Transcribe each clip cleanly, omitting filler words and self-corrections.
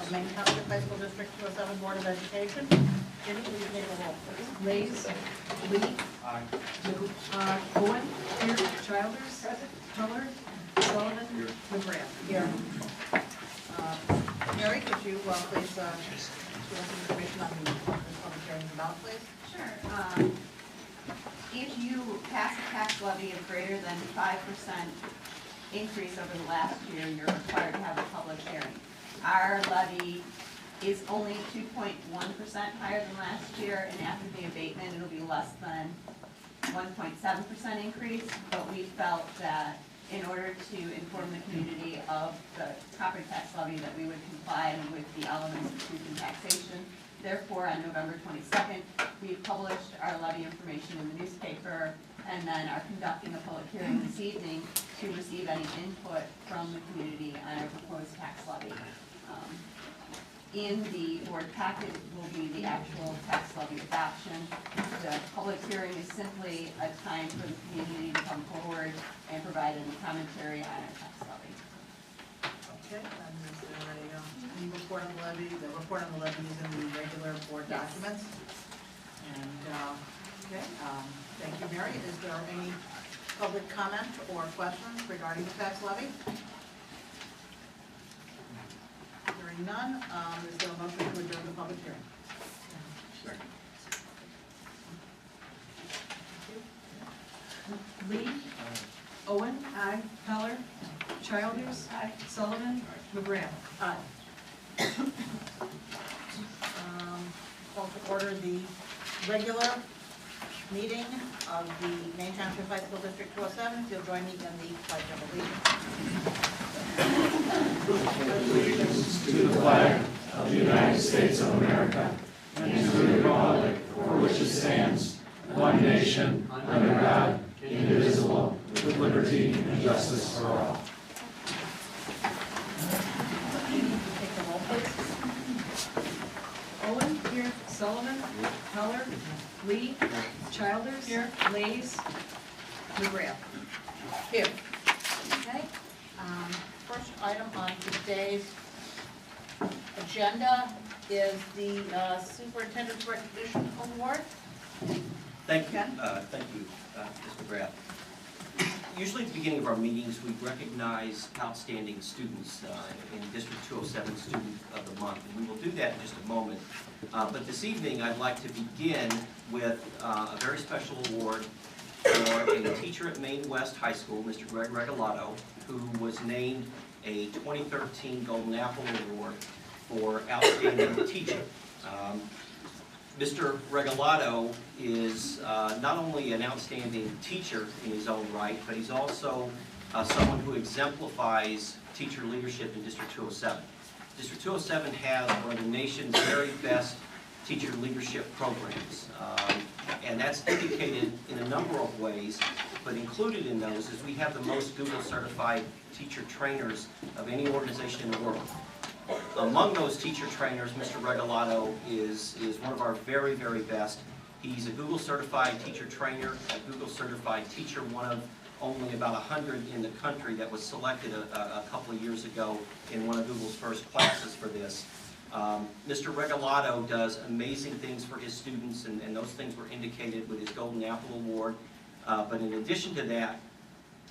the Main Township High School District 207 Board of Education. Jenny, will you take a roll, please? Mays. Lee. Aye. Owen. Here. Childers. Heller. Sullivan. McGrath. Here. Mary, could you please give us some information on the public hearings about, please? Sure. If you pass a tax levy of greater than 5% increase over the last year, you're required to have a public hearing. Our levy is only 2.1% higher than last year, and after the abatement, it'll be less than 1.7% increase, but we felt that in order to inform the community of the property tax levy, that we would comply with the elements of truth in taxation. Therefore, on November 22nd, we published our levy information in the newspaper and then are conducting a public hearing this evening to receive any input from the community on our proposed tax levy. In the board packet will be the actual tax levy adoption. The public hearing is simply a time for the community to come forward and provide any commentary on our tax levy. Okay, and is there any report on the levy? The report on the levy is in the regular board documents. And, okay, thank you, Mary. Is there any public comment or questions regarding the tax levy? Hearing none, is there a motion to adjourn the public hearing? Second. Lee. Owen. Aye. Heller. Childers. Aye. Sullivan. McGrath. Aye. Call to order the regular meeting of the Main Township High School District 207. If you'll join me in the Pledge of Allegiance. Allegiance to the flag of the United States of America and to the republic for which it stands, one nation, under God, indivisible, with liberty and justice for all. Take the roll, please. Owen. Here. Sullivan. Heller. Lee. Childers. Here. Mays. McGrath. Here. Okay. First item on today's agenda is the Superintendent's Recognition Award. Thank you, Ken? Mr. McGrath. Usually at the beginning of our meetings, we recognize outstanding students in District 207 Student of the Month, and we will do that in just a moment. But this evening, I'd like to begin with a very special award for a teacher at Maine West High School, Mr. Greg Regalado, who was named a 2013 Golden Apple Award for Outstanding Teacher. Mr. Regalado is not only an outstanding teacher in his own right, but he's also someone who exemplifies teacher leadership in District 207. District 207 has one of the nation's very best teacher leadership programs, and that's indicated in a number of ways, but included in those is we have the most Google certified teacher trainers of any organization in the world. Among those teacher trainers, Mr. Regalado is one of our very, very best. He's a Google certified teacher trainer, a Google certified teacher, one of only about 100 in the country that was selected a couple of years ago in one of Google's first classes for this. Mr. Regalado does amazing things for his students, and those things were indicated with his Golden Apple Award. But in addition to that,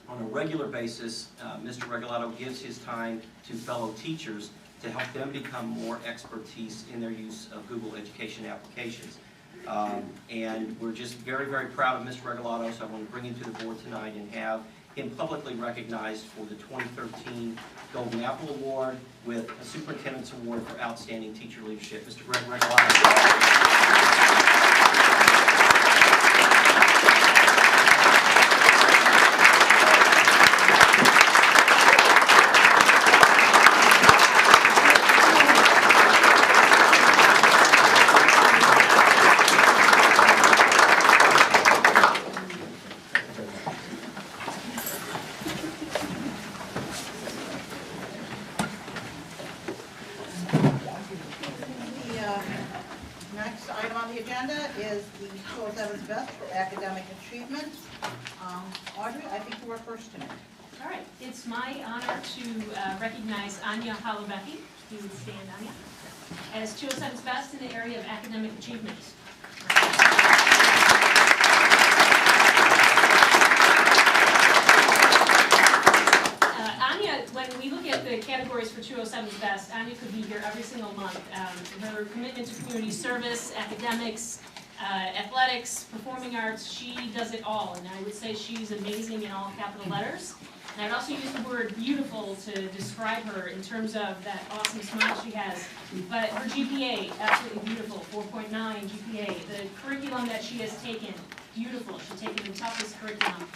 on a regular basis, Mr. Regalado gives his time to fellow teachers to help them become more expertise in their use of Google education applications. And we're just very, very proud of Mr. Regalado, so I want to bring him to the board tonight and have him publicly recognized for the 2013 Golden Apple Award with a Superintendent's Award for Outstanding Teacher Leadership. Mr. Greg Regalado. Next item on the agenda is the 207's Best for Academic Achievement. Audrey, I think you were first tonight. All right, it's my honor to recognize Anya Halabeki, you would stand, Anya, as 207's best in the area of academic achievement. Anya, when we look at the categories for 207's best, Anya could be here every single month. Her commitment to community service, academics, athletics, performing arts, she does it all. And I would say she's amazing in all capital letters. And I would also use the word beautiful to describe her in terms of that awesome smile she has. But her GPA, absolutely beautiful, 4.9 GPA. The curriculum that she has taken, beautiful. She's taken the toughest curriculum.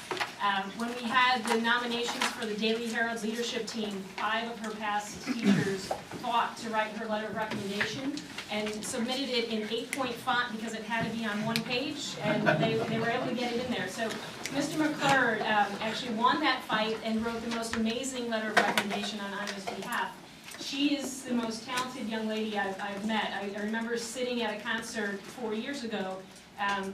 When we had the nominations for the Daily Herald's leadership team, 5 of her past teachers fought to write her letter of recommendation and submitted it in 8-point font because it had to be on one page, and they were able to get it in there. So Mr. McClure actually won that fight and wrote the most amazing letter of recommendation on Anya's behalf. She is the most talented young lady I've met. I remember sitting at a concert 4 years ago,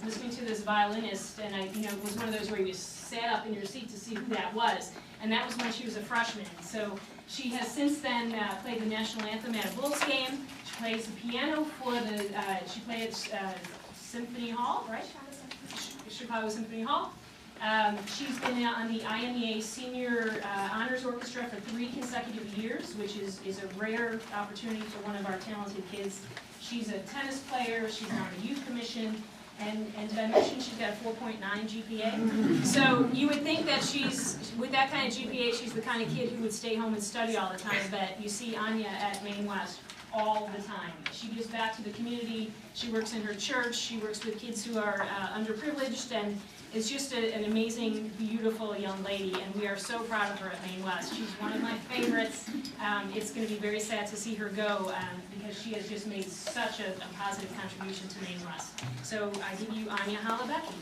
listening to this violinist, and it was one of those where you sat up in your seat to see who that was. And that was when she was a freshman. So she has since then played the national anthem at a Bulls game. She plays the piano for the, she played at Symphony Hall, right? Chicago Symphony Hall. She's been on the IMEA Senior Honors Orchestra for 3 consecutive years, which is a rare opportunity for one of our talented kids. She's a tennis player, she's on the youth commission, and did I mention she's got a 4.9 GPA? So you would think that with that kind of GPA, she's the kind of kid who would stay home and study all the time, but you see Anya at Maine West all the time. She gives back to the community, she works in her church, she works with kids who are underprivileged, and is just an amazing, beautiful young lady, and we are so proud of her at Maine West. She's one of my favorites. It's going to be very sad to see her go because she has just made such a positive contribution to Maine West. So I give you Anya Halabecki.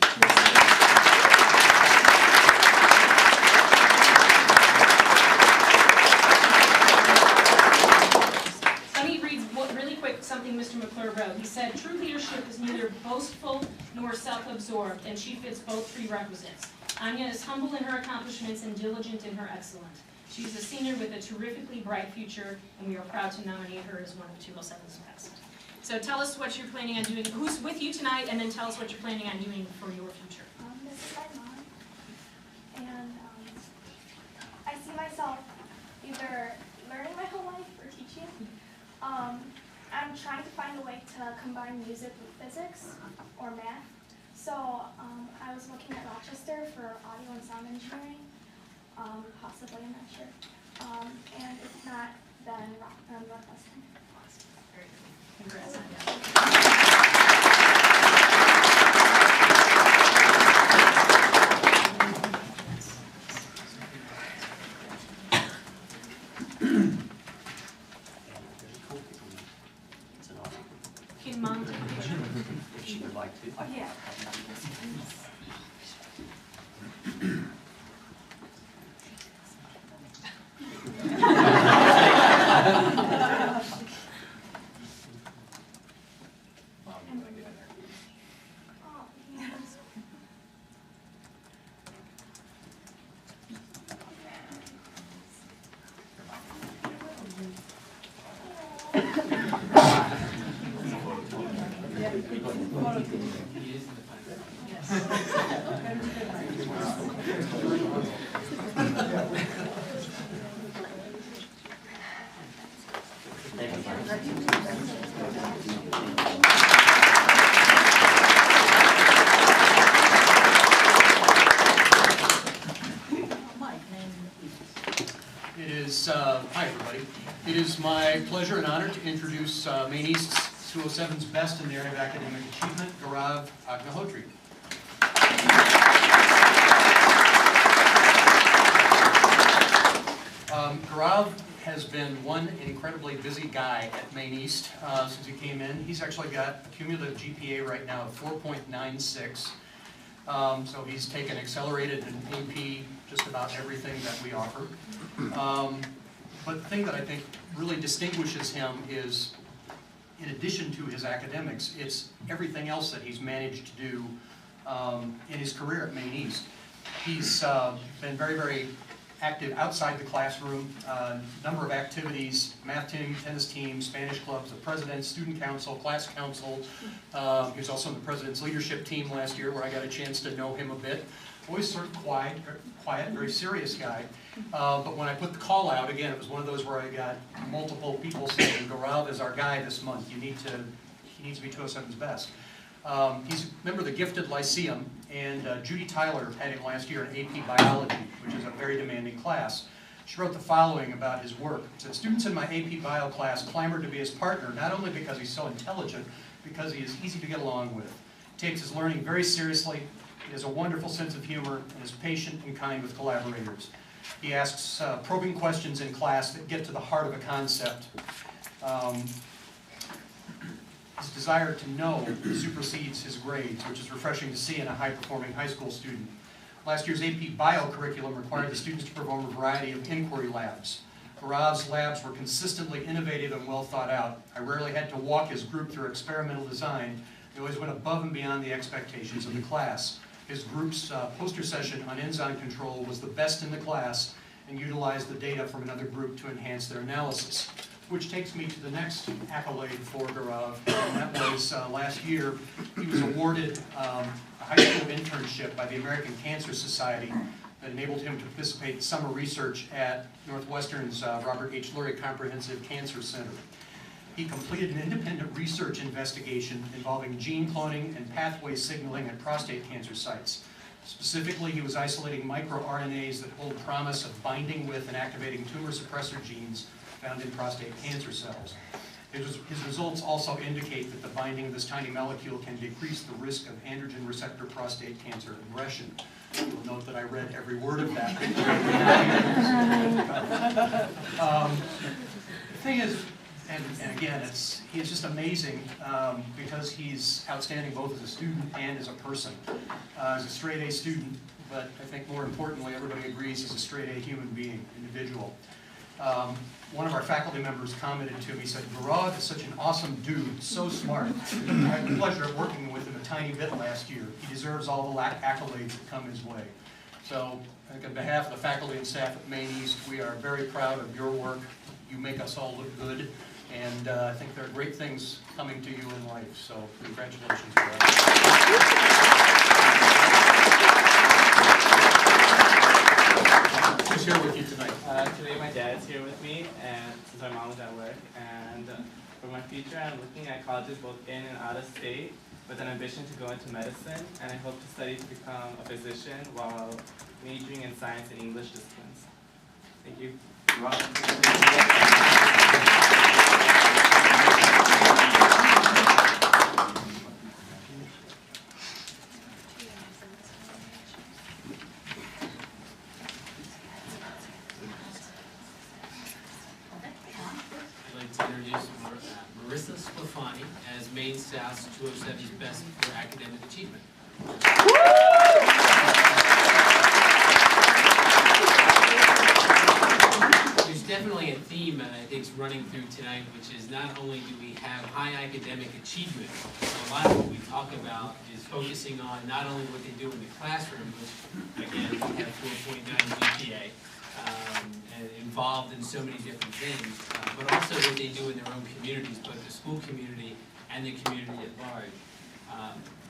Let me read really quick something Mr. McClure wrote. He said, "True leadership is neither boastful nor self-absorbed, and she fits both prerequisites. Anya is humble in her accomplishments and diligent in her excellence. She's a senior with a terrifically bright future, and we are proud to nominate her as one of 207's best." So tell us what you're planning on doing, who's with you tonight, and then tell us what you're planning on doing for your future. This is my mom, and I see myself either learning my whole life or teaching. I'm trying to find a way to combine music with physics or math. So I was looking at Rochester for audio and sound engineering, possibly, I'm not sure. And if not, then Northwestern. Very good. Congrats, Anya. Can Mom take a picture? If she would like to. Oh, yeah. Hi everybody. It is my pleasure and honor to introduce Maine East's 207's best in the area of academic achievement, Gaurav Agnihotri. Gaurav has been one incredibly busy guy at Maine East since he came in. He's actually got a cumulative GPA right now of 4.96. So he's taken accelerated and AP, just about everything that we offer. But the thing that I think really distinguishes him is, in addition to his academics, it's everything else that he's managed to do in his career at Maine East. He's been very, very active outside the classroom, number of activities, math team, tennis team, Spanish clubs, the president, student council, class council. He was also on the president's leadership team last year where I got a chance to know him a bit. Always sort of quiet, very serious guy. But when I put the call out, again, it was one of those where I got multiple people saying, Gaurav is our guy this month. He needs to be 207's best. He's a member of the Gifted Lyceum, and Judy Tyler had him last year in AP Biology, which is a very demanding class. She wrote the following about his work. It said, students in my AP Bio class clamored to be his partner, not only because he's so intelligent, because he is easy to get along with. He takes his learning very seriously, he has a wonderful sense of humor, and is patient and kind with collaborators. He asks probing questions in class that get to the heart of a concept. His desire to know supersedes his grades, which is refreshing to see in a high-performing high school student. Last year's AP Bio curriculum required the students to perform a variety of inquiry labs. Gaurav's labs were consistently innovative and well thought out. I rarely had to walk his group through experimental design. They always went above and beyond the expectations of the class. His group's poster session on enzyme control was the best in the class and utilized the data from another group to enhance their analysis. Which takes me to the next accolade for Gaurav, and that was last year. He was awarded a high school internship by the American Cancer Society that enabled him to participate in summer research at Northwestern's Robert H. Lurie Comprehensive Cancer Center. He completed an independent research investigation involving gene cloning and pathway signaling at prostate cancer sites. Specifically, he was isolating microRNAs that hold promise of binding with and activating tumor suppressor genes found in prostate cancer cells. His results also indicate that the binding of this tiny molecule can decrease the risk of androgen receptor prostate cancer aggression. You'll note that I read every word of that. The thing is, and again, he is just amazing because he's outstanding both as a student and as a person. As a straight A student, but I think more importantly, everybody agrees he's a straight A human being, individual. One of our faculty members commented to me, said, Gaurav is such an awesome dude, so smart. I had the pleasure of working with him a tiny bit last year. He deserves all the accolades that come his way. So, I think on behalf of the faculty and staff at Maine East, we are very proud of your work. You make us all look good, and I think there are great things coming to you in life, so congratulations, Gaurav. Who's here with you tonight? Today my dad's here with me, and since my mom is at work, and for my future I'm looking at colleges both in and out of state with an ambition to go into medicine, and I hope to study to become a physician while majoring in science and English disciplines. Thank you. Marissa Sclafani as Maine South's 207's Best for Academic Achievement. There's definitely a theme I think is running through tonight, which is not only do we have high academic achievement, a lot of what we talk about is focusing on not only what they do in the classroom, which again we have 4.9 GPA, and involved in so many different things, but also what they do in their own communities, both the school community and the community at large.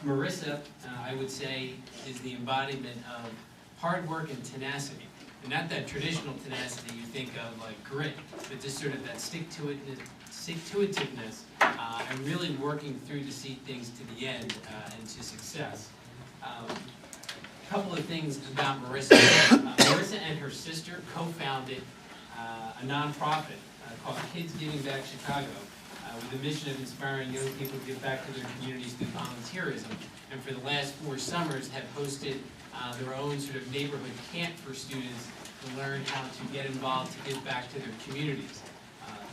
Marissa, I would say, is the embodiment of hard work and tenacity. And not that traditional tenacity you think of like grit, but just sort of that stick-to-itiveness and really working through to see things to the end and to success. A couple of things about Marissa. Marissa and her sister co-founded a nonprofit called Kids Giving Back Chicago with the mission of inspiring young people to give back to their communities through volunteerism. And for the last 4 summers have hosted their own sort of neighborhood camp for students to learn how to get involved, to give back to their communities.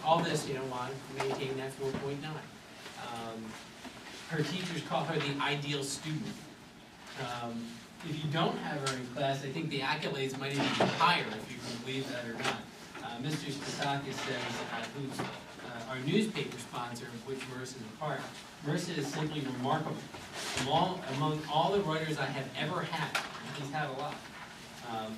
All this, while maintaining that 4.9. Her teachers call her the ideal student. If you don't have her in class, I think the accolades might even be higher, if you can believe that or not. Mr. Spatakis says, who's our newspaper sponsor, of which Marissa is a part, Marissa is simply remarkable. Among all the writers I have ever had, he's had a lot,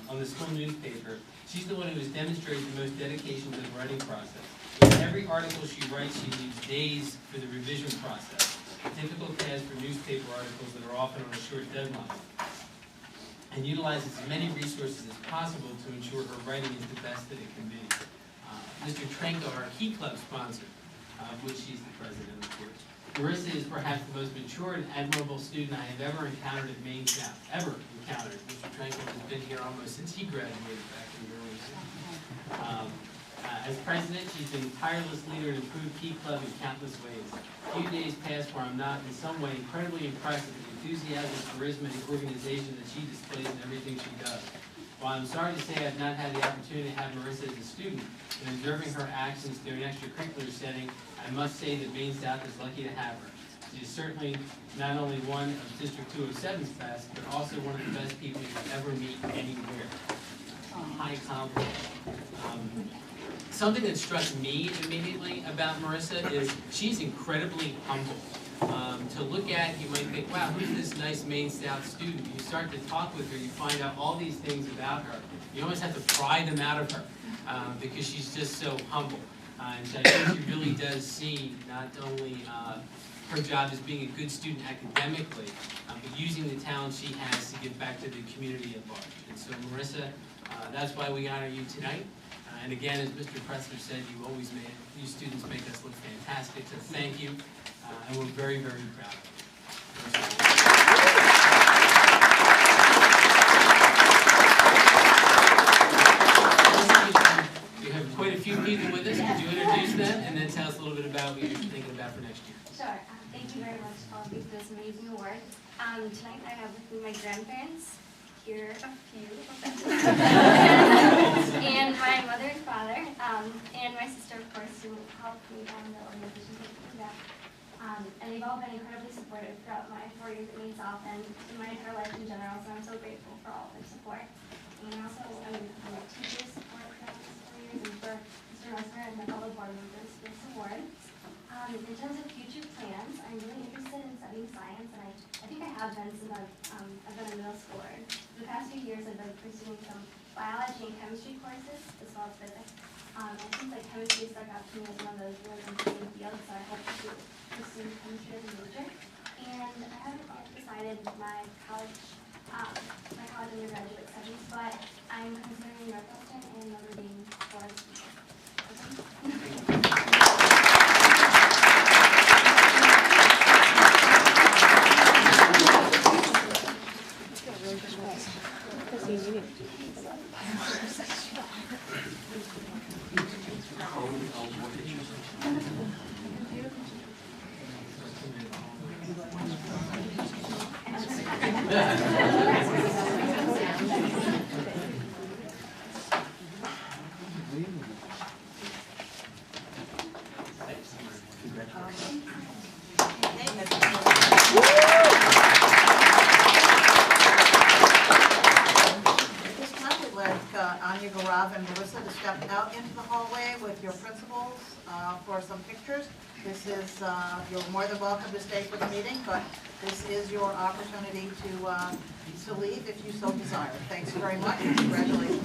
on the school newspaper, She's the one who has demonstrated the most dedication to the writing process. In every article she writes, she leaves days for the revision process, a typical task for newspaper articles that are often on a short deadline, and utilizes as many resources as possible to ensure her writing is the best that it can be. Mr. Trenko, our Key Club sponsor, of which she's the president, of course. Marissa is perhaps the most mature and admirable student I have ever encountered at Maine South, ever encountered. Mr. Trenko has been here almost since he graduated back in the early 60s. As president, she's been a tireless leader and improved Key Club in countless ways. Few days pass where I'm not in some way incredibly impressed with the enthusiasm, charisma, and organization that she displays in everything she does. While I'm sorry to say I've not had the opportunity to have Marissa as a student, and observing her actions through an extracurricular setting, I must say that Maine South is lucky to have her. She is certainly not only one of District 207's best, but also one of the best people you could ever meet anywhere. High compliment. Something that struck me immediately about Marissa is she's incredibly humble. To look at, you might think, wow, who's this nice Maine South student? You start to talk with her, you find out all these things about her. You almost have to pry them out of her because she's just so humble. And so I think she really does see not only her job as being a good student academically, but using the talent she has to give back to the community at large. And so Marissa, that's why we honor you tonight. And again, as Mr. Pressler said, you students make us look fantastic, so thank you. And we're very, very proud of you. We have quite a few people with us. Could you introduce them and then tell us a little bit about what you're thinking about for next year? Sure. Thank you very much, Bobby, for this amazing award. Tonight I have with me my grandparents. Here are a few of them. And my mother and father, and my sister, of course, who helped me on the organization taking that. And they've all been incredibly supportive throughout my 4 years at Maine South and in my entire life in general, so I'm so grateful for all of their support. And also, my teachers' support throughout these 4 years, and for Mr. Messner and my fellow board members for this award. In terms of future plans, I'm really interested in studying science, and I think I have been since I've been a middle schooler. For the past few years, I've been pursuing some biology and chemistry courses, as well as physics. I think like chemistry stuck out to me as one of those really interesting fields, so I hope to pursue chemistry as a major. And I haven't yet decided my college undergraduate studies, but I'm considering Northwestern and Notre Dame for the future. And Melissa to step out into the hallway with your principals for some pictures. This is, you're more than welcome to stay for the meeting, but this is your opportunity to leave if you so desire. Thanks very much and congratulations.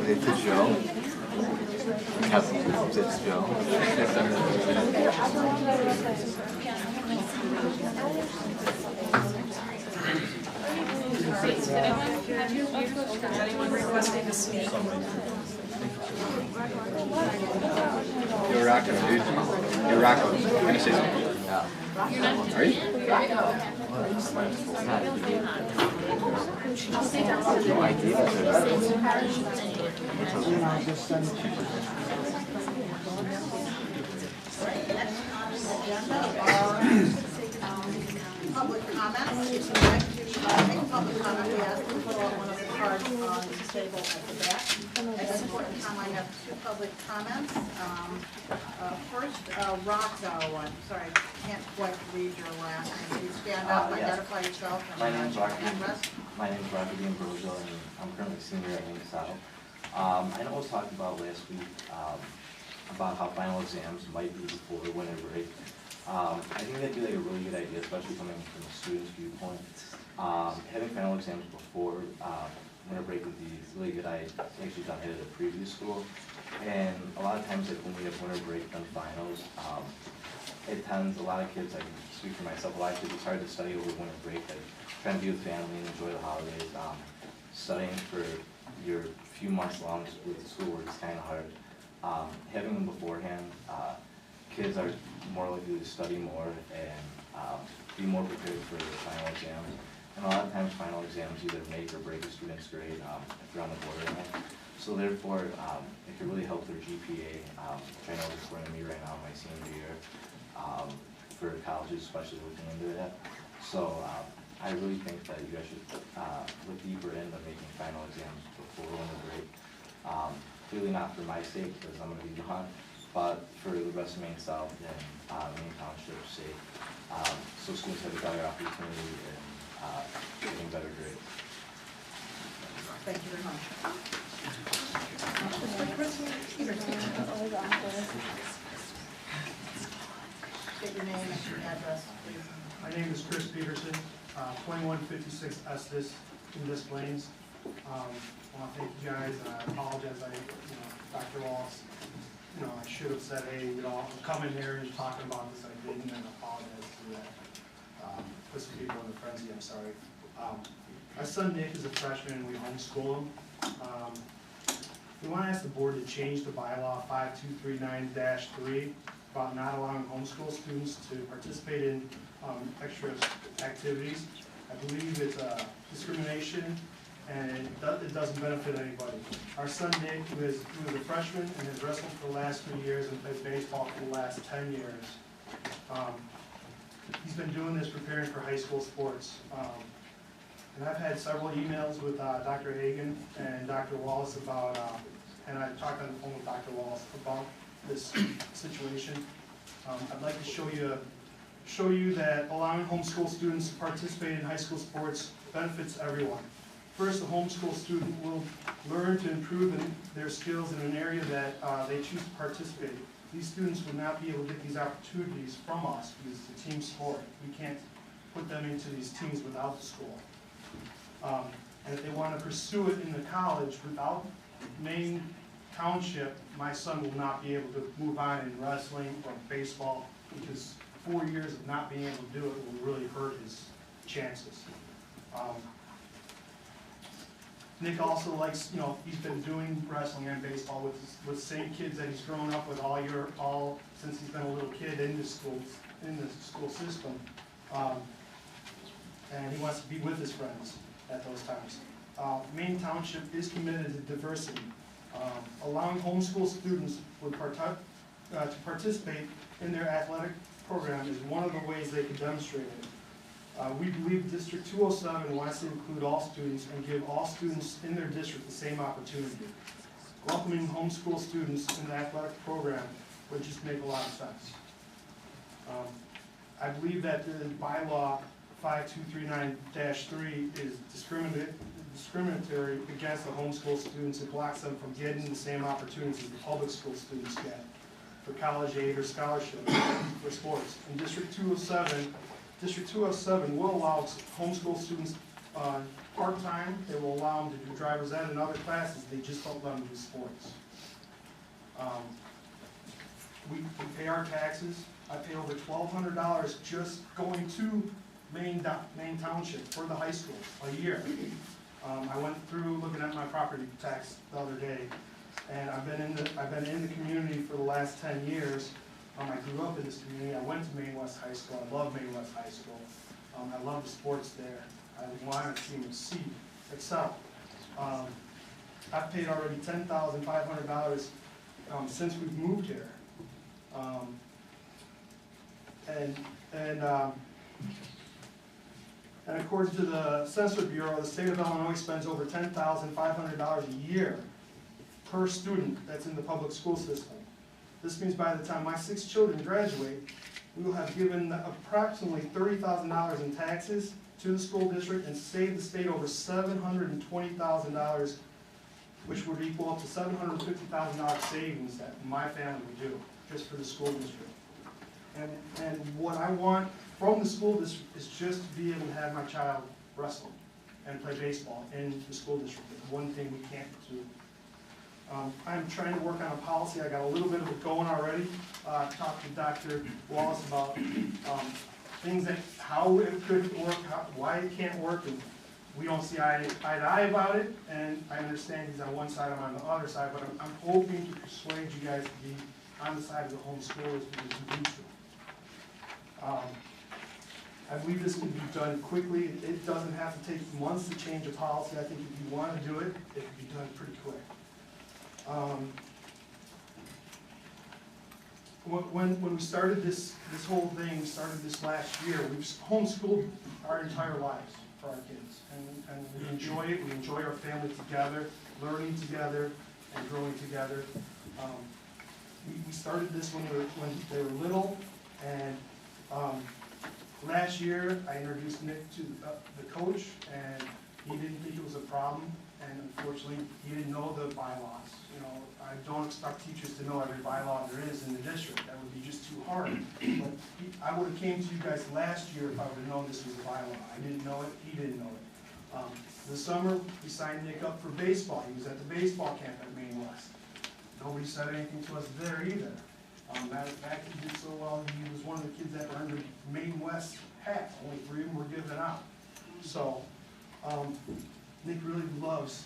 It's Joe. It's Joe. Is anyone requesting to speak? You're rocking, dude. You're rocking. I'm gonna say something. Yeah. Are you? No, I gave it to Public comments. If you'd like to make a public comment, we ask you to put on one of the cards on the table at the back. At this point in time, I have two public comments. First, Roxo, I'm sorry, I can't quite read your last name. Please stand up, Yes. identify yourself, My and name's your Rocky. address. My name is Rocky D'Ambrosio, and I'm currently senior at Maine South. I know it was talked about last week about how final exams might be before winter break. I think that'd be like a really good idea, especially coming from a student's viewpoint. Having final exams before winter break would be really good. I actually done it at a previous school, and a lot of times, like when we have winter break done finals, it tends, a lot of kids, I can speak for myself, a lot of kids, it's hard to study over winter break, like trying to be with family and enjoy the holidays. Studying for your few months long with schoolwork is kind of hard. Having them beforehand, kids are more likely to study more and be more prepared for the final exams. And a lot of times final exams either make or break a student's grade if they're on the borderline. So therefore, it could really help their GPA, which I know is going to me right now in my senior year, for colleges, especially looking into that. So I really think that you guys should look deeper into making final exams before winter break. Clearly not for my sake, because I'm going to be gone, but for the rest of Maine South and Maine Township's sake, so students have a better opportunity in getting better grades. Thank you very much. Mr. Chris Peterson. State your name and your address, please. My name is Chris Peterson, 2156 Estes in Des Plaines. I want to thank you guys, and I apologize. Dr. Wallace, I should have said, hey, I'm coming here and talking about this. I didn't, and I apologize for that. Put some people in a frenzy. I'm sorry. My son Nick is a freshman, and we homeschool him. We want to ask the board to change the bylaw 5239-3 about not allowing homeschool students to participate in extra activities. I believe it's discrimination, and it doesn't benefit anybody. Our son Nick, who is a freshman and has wrestled for the last 3 years and played baseball for the last 10 years. He's been doing this preparing for high school sports. And I've had several emails with Dr. Hagan and Dr. Wallace about, and I talked on the phone with Dr. Wallace about this situation. I'd like to show you that allowing homeschool students to participate in high school sports benefits everyone. First, a homeschool student will learn to improve their skills in an area that they choose to participate. These students would not be able to get these opportunities from us because it's a team sport. We can't put them into these teams without the school. And if they want to pursue it in the college without Maine Township, my son will not be able to move on in wrestling or baseball because 4 years of not being able to do it will really hurt his chances. Nick also likes, he's been doing wrestling and baseball with the same kids that he's grown up with all since he's been a little kid in the school system, and he wants to be with his friends at those times. Maine Township is committed to diversity. Allowing homeschool students to participate in their athletic program is one of the ways they can demonstrate it. We believe District 207 wants to include all students and give all students in their district the same opportunity. Welcoming homeschool students in the athletic program would just make a lot of sense. I believe that the bylaw 5239-3 is discriminatory against the homeschool students. It blocks them from getting the same opportunities the public school students get for college aid or scholarship for sports. In District 207 will allow homeschool students part-time. They will allow them to do driver's ed and other classes. They just don't let them do sports. We pay our taxes. I pay over $1,200 just going to Maine Township for the high school a year. I went through looking at my property tax the other day, and I've been in the community for the last 10 years. I grew up in this community. I went to Maine West High School. I love Maine West High School. I love the sports there. I want to see them excel. I've paid already $10,500 since we've moved here. And according to the Census Bureau, the state of Illinois spends over $10,500 a year per student that's in the public school system. This means by the time my 6 children graduate, we will have given approximately $30,000 in taxes to the school district and saved the state over $720,000, which would equal up to $750,000 savings that my family would do just for the school district. And what I want from the school district is just to be able to have my child wrestle and play baseball in the school district. It's one thing we can't do. I'm trying to work on a policy. I got a little bit of it going already. Talked to Dr. Wallace about things that, how it could work, why it can't work, and we don't see eye to eye about it, and I understand he's on one side, I'm on the other side, but I'm hoping to persuade you guys to be on the side of the homeschoolers because you need to. I believe this can be done quickly. It doesn't have to take months to change a policy. I think if you want to do it, it can be done pretty quick. When we started this whole thing, we started this last year, we've homeschooled our entire lives for our kids. And we enjoy it. We enjoy our family together, learning together, and growing together. We started this when they were little, and last year I introduced Nick to the coach, and he didn't think it was a problem, and unfortunately he didn't know the bylaws. You know, I don't expect teachers to know every bylaw there is in the district. That would be just too hard. But I would have came to you guys last year if I would have known this was a bylaw. I didn't know it, he didn't know it. This summer, we signed Nick up for baseball. He was at the baseball camp at Maine West. Nobody said anything to us there either. Matter of fact, he did so well, he was one of the kids that earned a Maine West hat. Only 3 of them were given out. So, Nick really loves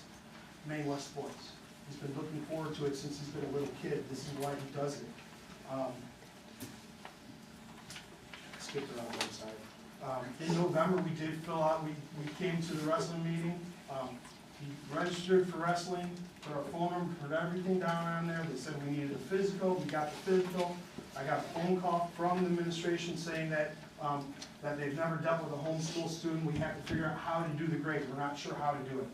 Maine West sports. He's been looking forward to it since he's been a little kid. This is why he does it. Skip it on the website. In November, we did fill out, we came to the wrestling meeting. He registered for wrestling, put our phone number, put everything down on there. They said we needed a physical. We got the physical. I got a phone call from the administration saying that that they've never dealt with a homeschool student. We have to figure out how to do the grade. We're not sure how to do it.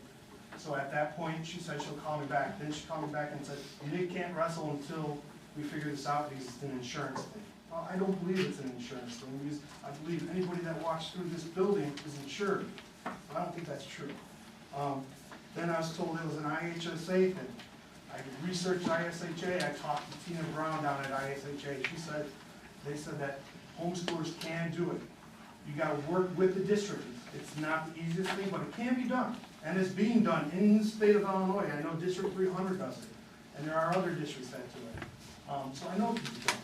So at that point, she said she'll call me back. Then she called me back and said, Nick can't wrestle until we figure this out because it's an insurance thing. Well, I don't believe it's an insurance thing because I believe anybody that walks through this building is insured. I don't think that's true. Then I was told it was an IHSA thing. I researched ISHA. I talked to Tina Brown down at ISHA. They said that homeschoolers can do it. You got to work with the district. It's not the easiest thing, but it can be done. And it's being done in the state of Illinois. I know District 300 does it. And there are other districts that do it. So I know it can be done.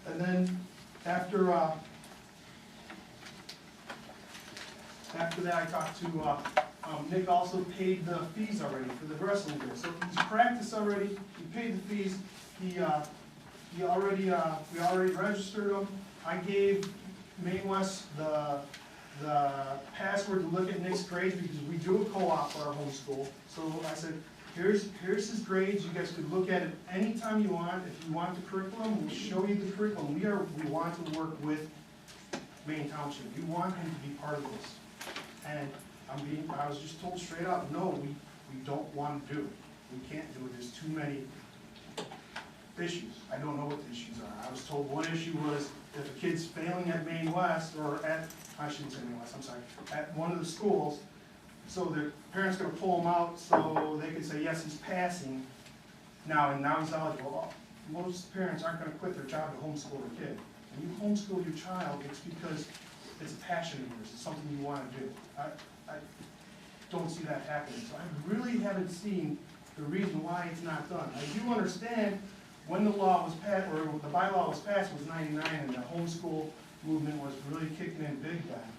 And then after that, I talked to Nick. Also paid the fees already for the wrestling gear. So he's practiced already. He paid the fees. We already registered him. I gave Maine West the password to look at Nick's grades because we do a co-op for our homeschool. So I said, here's his grades. You guys could look at it anytime you want. If you want the curriculum, we'll show you the curriculum. We want to work with Maine Township. We want him to be part of this. And I was just told straight up, no, we don't want to do it. We can't do it. There's too many issues. I don't know what the issues are. I was told one issue was if a kid's failing at Maine West, or I shouldn't say Maine West, I'm sorry, at one of the schools, so the parents going to pull him out so they can say, yes, he's passing. Now he's eligible. Most parents aren't going to quit their job to homeschool their kid. When you homeschool your child, it's because it's a passion of yours. It's something you want to do. I don't see that happening. So I really haven't seen the reason why it's not done. I do understand when the law was passed, or the bylaw was passed, was '99, and the homeschool movement was really kicking in big then.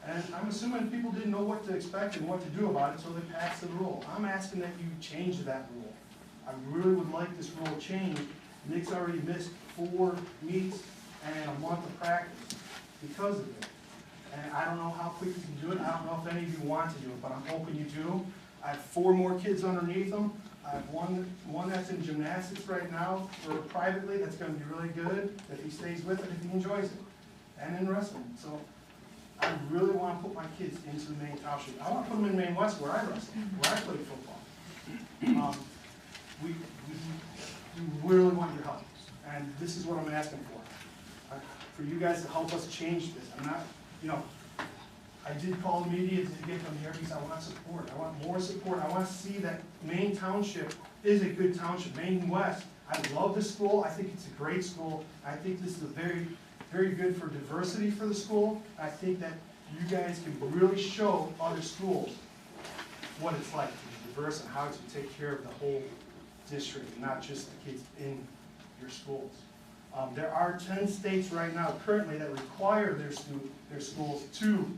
And I'm assuming people didn't know what to expect and what to do about it, so they passed the rule. I'm asking that you change that rule. I really would like this rule changed. Nick's already missed 4 meets and a month of practice because of it. And I don't know how quick you can do it. I don't know if any of you want to do it, but I'm hoping you do. I have 4 more kids underneath them. I have one that's in gymnastics right now, or privately, that's going to be really good if he stays with it, if he enjoys it, and in wrestling. So I really want to put my kids into the Maine Township. I want to put them in Maine West where I wrestled, where I played football. We really want your help, and this is what I'm asking for you guys to help us change this. I'm not, you know, I did call the media to get them here because I want support. I want more support. I want to see that Maine Township is a good township. Maine West, I love this school. I think it's a great school. I think this is a very, very good for diversity for the school. I think that you guys can really show other schools what it's like to be diverse and how to take care of the whole district, and not just the kids in your schools. There are 10 states right now currently that require their schools to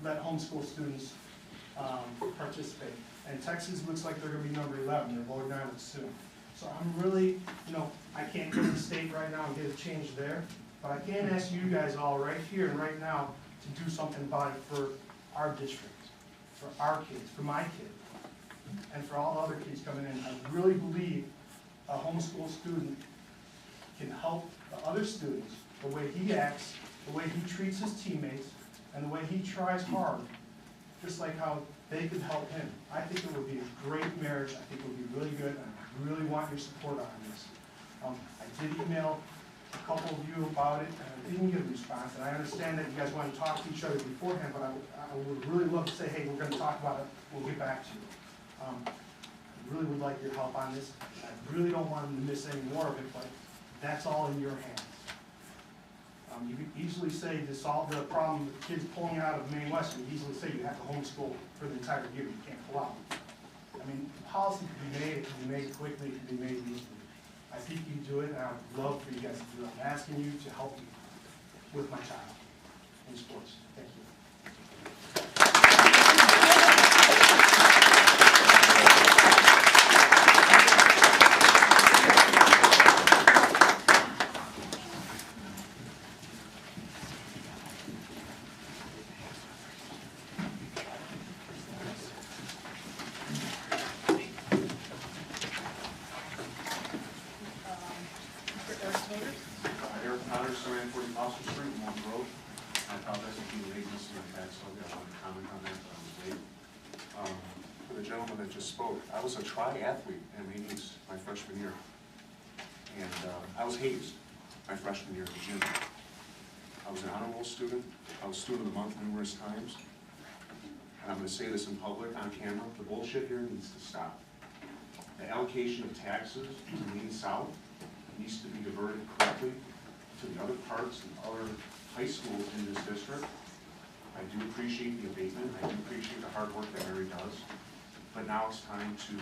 let homeschool students participate. And Texas looks like they're going to be number 11. They're voting on it soon. So I'm really, you know, I can't go to the state right now and get a change there, but I can ask you guys all right here and right now to do something about it for our district, for our kids, for my kids, and for all other kids coming in. I really believe a homeschool student can help the other students, the way he acts, the way he treats his teammates, and the way he tries hard, just like how they could help him. I think it would be a great marriage. I think it would be really good, and I really want your support on this. I did email a couple of you about it, and I didn't get a response, and I understand that you guys want to talk to each other beforehand, but I would really love to say, hey, we're going to talk about it, we'll get back to you. I really would like your help on this. I really don't want them to miss any more of it, but that's all in your hands. You could easily say to solve the problem with kids pulling out of Maine West, you could easily say you have to homeschool for the entire year, you can't pull out. I mean, policy can be made, it can be made quickly, it can be made easily. I think you do it, and I would love for you guys to do it. I'm asking you to help me with my child in sports. Thank you. Eric Potter, 740 Foster Street, Long Road. I apologize if you were late, Mr. McFadden, so I want to comment on that, I was late. For the gentleman that just spoke, I was a triathlete at Maine East my freshman year. And I was hazed my freshman year in June. I was an honor roll student. I was student of the month numerous times. And I'm going to say this in public, on camera, the bullshit here needs to stop. The allocation of taxes to Maine South needs to be diverted correctly to the other parts and other high schools in this district. I do appreciate the abatement, I do appreciate the hard work that Mary does, but now it's time to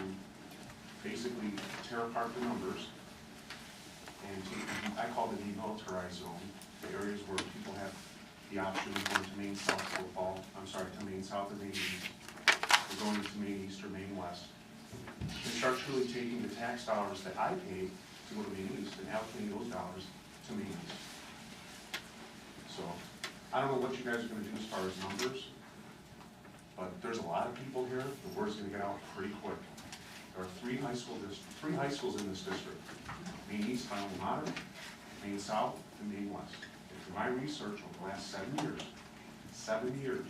basically tear apart the numbers and take, I call it the demilitarized zone, the areas where people have the option of going to Maine South football, to Maine South or Maine East, or going to Maine East or Maine West, and start truly taking the tax dollars that I pay to go to Maine East and allocating those dollars to Maine East. So, I don't know what you guys are going to do as far as numbers, but there's a lot of people here. The word's going to get out pretty quick. There are three high schools in this district: Maine East, my alma mater, Maine South, and Maine West. And through my research over the last 7 years,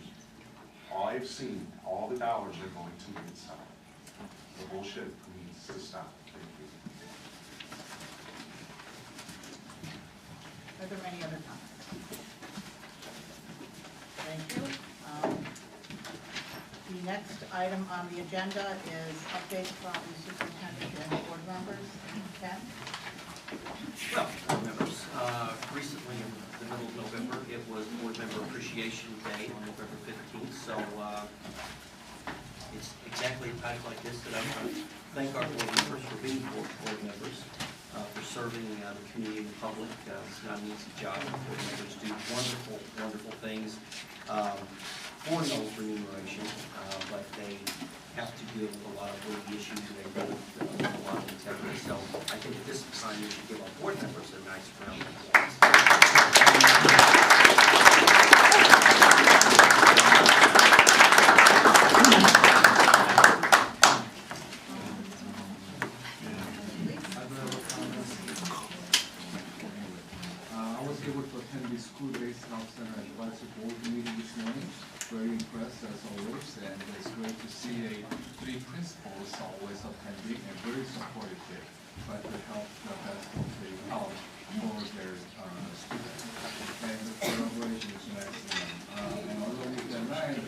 all I've seen, all the dollars are going to Maine South. The bullshit needs to stop. Thank you. Are there any other comments? Thank you. The next item on the agenda is updates from the superintendent and board members. Ken? Well, board members, recently in the middle of November, it was Board Member Appreciation Day on November 15th, so it's exactly a time like this that I'm going to thank our board members for being board members, for serving the community and the public. It's not an easy job. Board members do wonderful, wonderful things for no remuneration, but they have to deal with a lot of big issues and they deal with a lot of integrity. So I think at this time we should give our board members a nice round of applause. I was able to attend the school-based health center advisory board meeting this morning. Very impressed as always, and it's great to see three principals always attending and very supportive. Try to help the best of the health for their students. And the collaboration is excellent. And along with that line,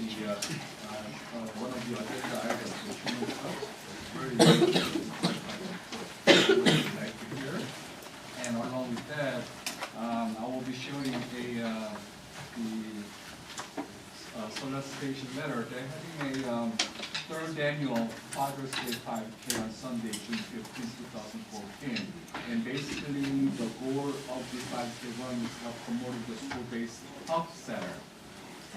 one of the agenda items is human touch. Very like to hear. And along with that, I will be showing the solicitation letter. They're having a third annual Father's Day 5K on Sunday, June 15, 2014. And basically, the goal of the 5K run is to promote the school-based health center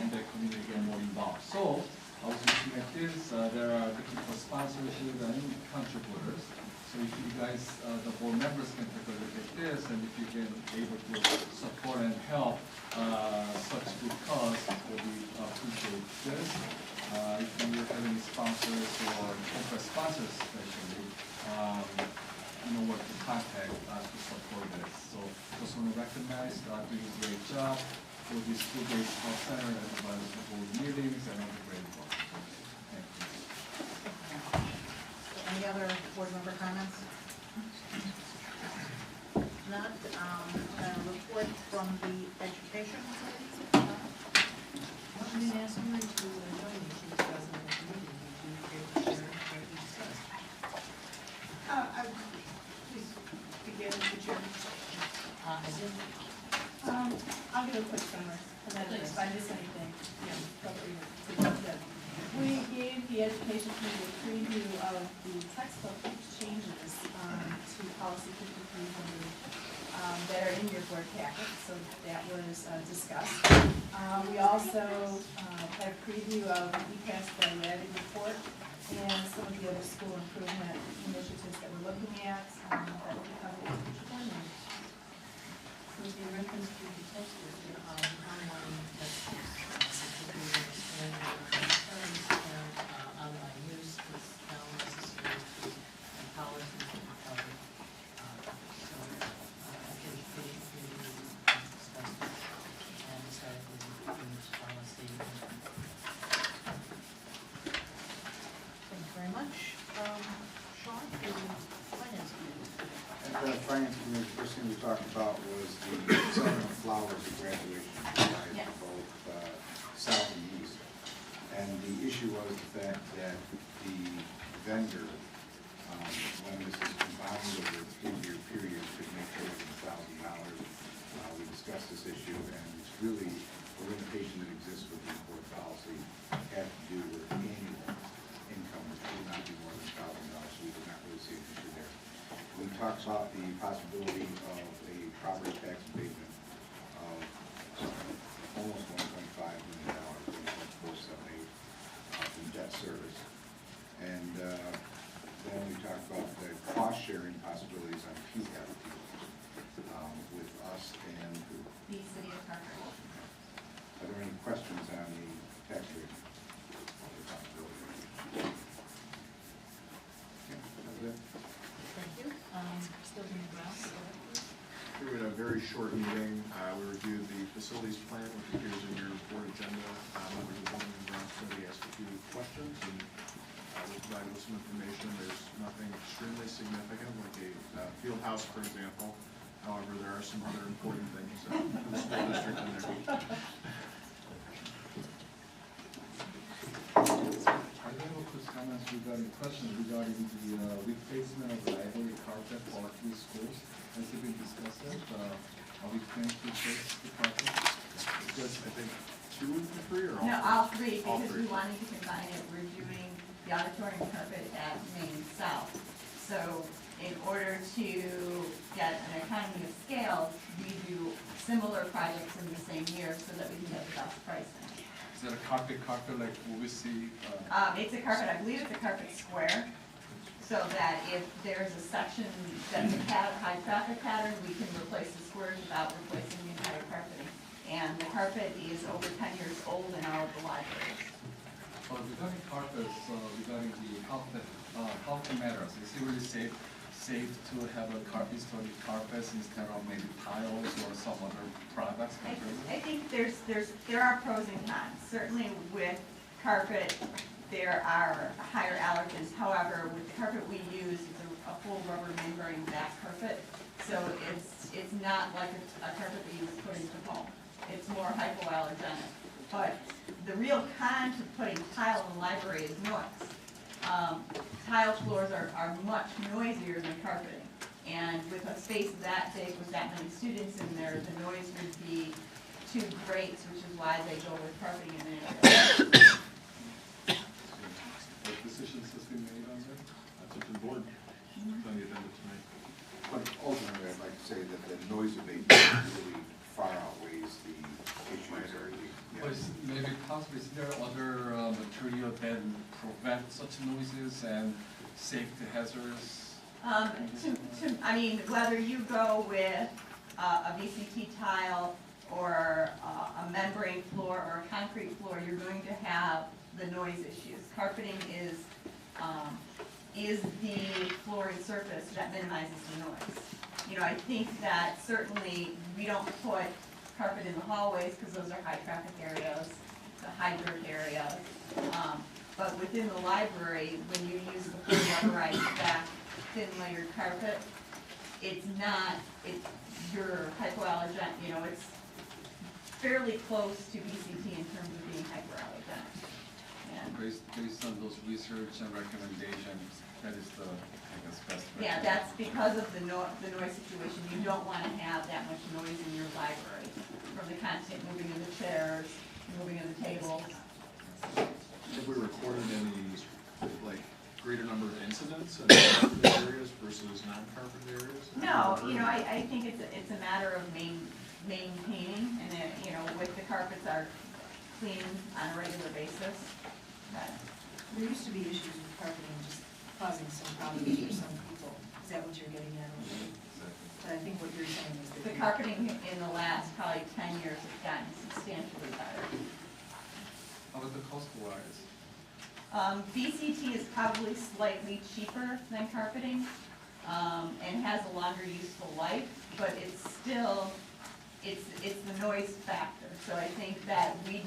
and the community get more involved. So, I was looking at this, there are looking for sponsorship and contributors. So if you guys, the board members can take a look at this, and if you can able to support and help such good cause, we appreciate this. If you have any sponsors or corporate sponsors especially, you know what to contact to support this. So just want to recognize doing a great job for the school-based health center as well as the board meetings and all the great work. Thank you. Any other board member comments? Not, a report from the education committee. I mean, ask her to join you, she was present at the meeting, would you care to share what you discussed? Please begin, Mr. Chairman. I'll give a quick summary, and then if I miss anything, we gave the education committee a preview of the textbook changes to policy 5300 that are in your board packet, so that was discussed. We also had a preview of the ECAS Value-Added report and some of the other school improvement initiatives that we're looking at that will be covered in future board meetings. With the reference to the textbook, online textbooks, and terms and online use is now necessary to policies to be covered. So, education committee discussed it and decided to use policy. Thank you very much. Sean, the finance committee. At the finance committee, first thing we talked about was the selling of flowers at graduation by both South and East. And the issue was the fact that the vendor, when this is combined over a 3-year period, could make over $1,000. We discussed this issue, and it's really a limitation that exists with the board policy had to do with annual income, which would not be more than $1,000, so we did not really see an issue there. We talked about the possibility of a property tax abatement of almost $1.5 million, 1.478 from debt service. And then we talked about the cost-sharing possibilities on PCAP with us and who? The city of Parker. Are there any questions on the tax rate? Okay, that's it. Thank you. Still being Grouse. We had a very short meeting. We reviewed the facilities plan, which appears in your board agenda. Members of the Building and Grounds Committee asked a few questions, and we provided with some information. There's nothing extremely significant, like a field house, for example. However, there are some other important things for the school district in there. I have a quick comments regarding questions regarding the replacement of the library carpet for our 3 schools. Has it been discussed yet? Are we planning to replace the carpet? Just, I think, 2 of the 3 or all? No, all 3, All because three. we wanted to combine it. We're doing the auditorium carpet at Main South. So in order to get an economy of scale, we do similar projects in the same year so that we can get the best pricing. Is that a carpet like what we see? It's a carpet, I believe it's a carpet square, so that if there's a section that's a high traffic pattern, we can replace the squares without replacing the entire carpeting. And the carpet is over 10 years old in all of the libraries. Regarding carpets, regarding the health matters, is it really safe to have a historic carpets instead of maybe tiles or some other that's I think there are pros and cons. Certainly with carpet, there are higher allergens. However, with the carpet we use, it's a full rubber membrane back carpet. So it's not like a carpet that you would put into home. It's more hypoallergenic. But the real con to putting tile in the library is noise. Tile floors are much noisier than carpeting. And with a space that big with that many students in there, the noise would be too great, which is why they go with carpeting in there. What decisions has been made on that? That's up to the board. It's on the agenda tonight. But ultimately, I'd like to say that the noise abatement really far outweighs the issues or But maybe possibly is there other material that prevent such noises and safety hazards? I mean, whether you go with a VCT tile or a membrane floor or a concrete floor, you're going to have the noise issues. Carpeting is the flooring surface that minimizes the noise. You know, I think that certainly we don't put carpet in the hallways because those are high traffic areas, the high dirt areas. But within the library, when you use the full rubberized back thin layered carpet, it's your hypoallergenic, you know, it's fairly close to VCT in terms of being hyperallergenic. And Based on those research and recommendations, that is the, I guess, best. yeah, that's because of the noise situation. You don't want to have that much noise in your library from the constant moving of the chairs, moving of the tables. Have we recorded any, like, greater number of incidents in carpeted areas versus non-carpeted areas? No, you know, I think it's a matter of maintaining, and you know, with the carpets are cleaned on a regular basis. But There used to be issues with carpeting just causing some problems for some people. Is that what you're getting at? But I think what you're saying is that the carpeting in the last probably 10 years has gotten substantially better. How about the cost-wise? VCT is probably slightly cheaper than carpeting, and has a longer useful life, but it's still, it's the noise factor. So I think that we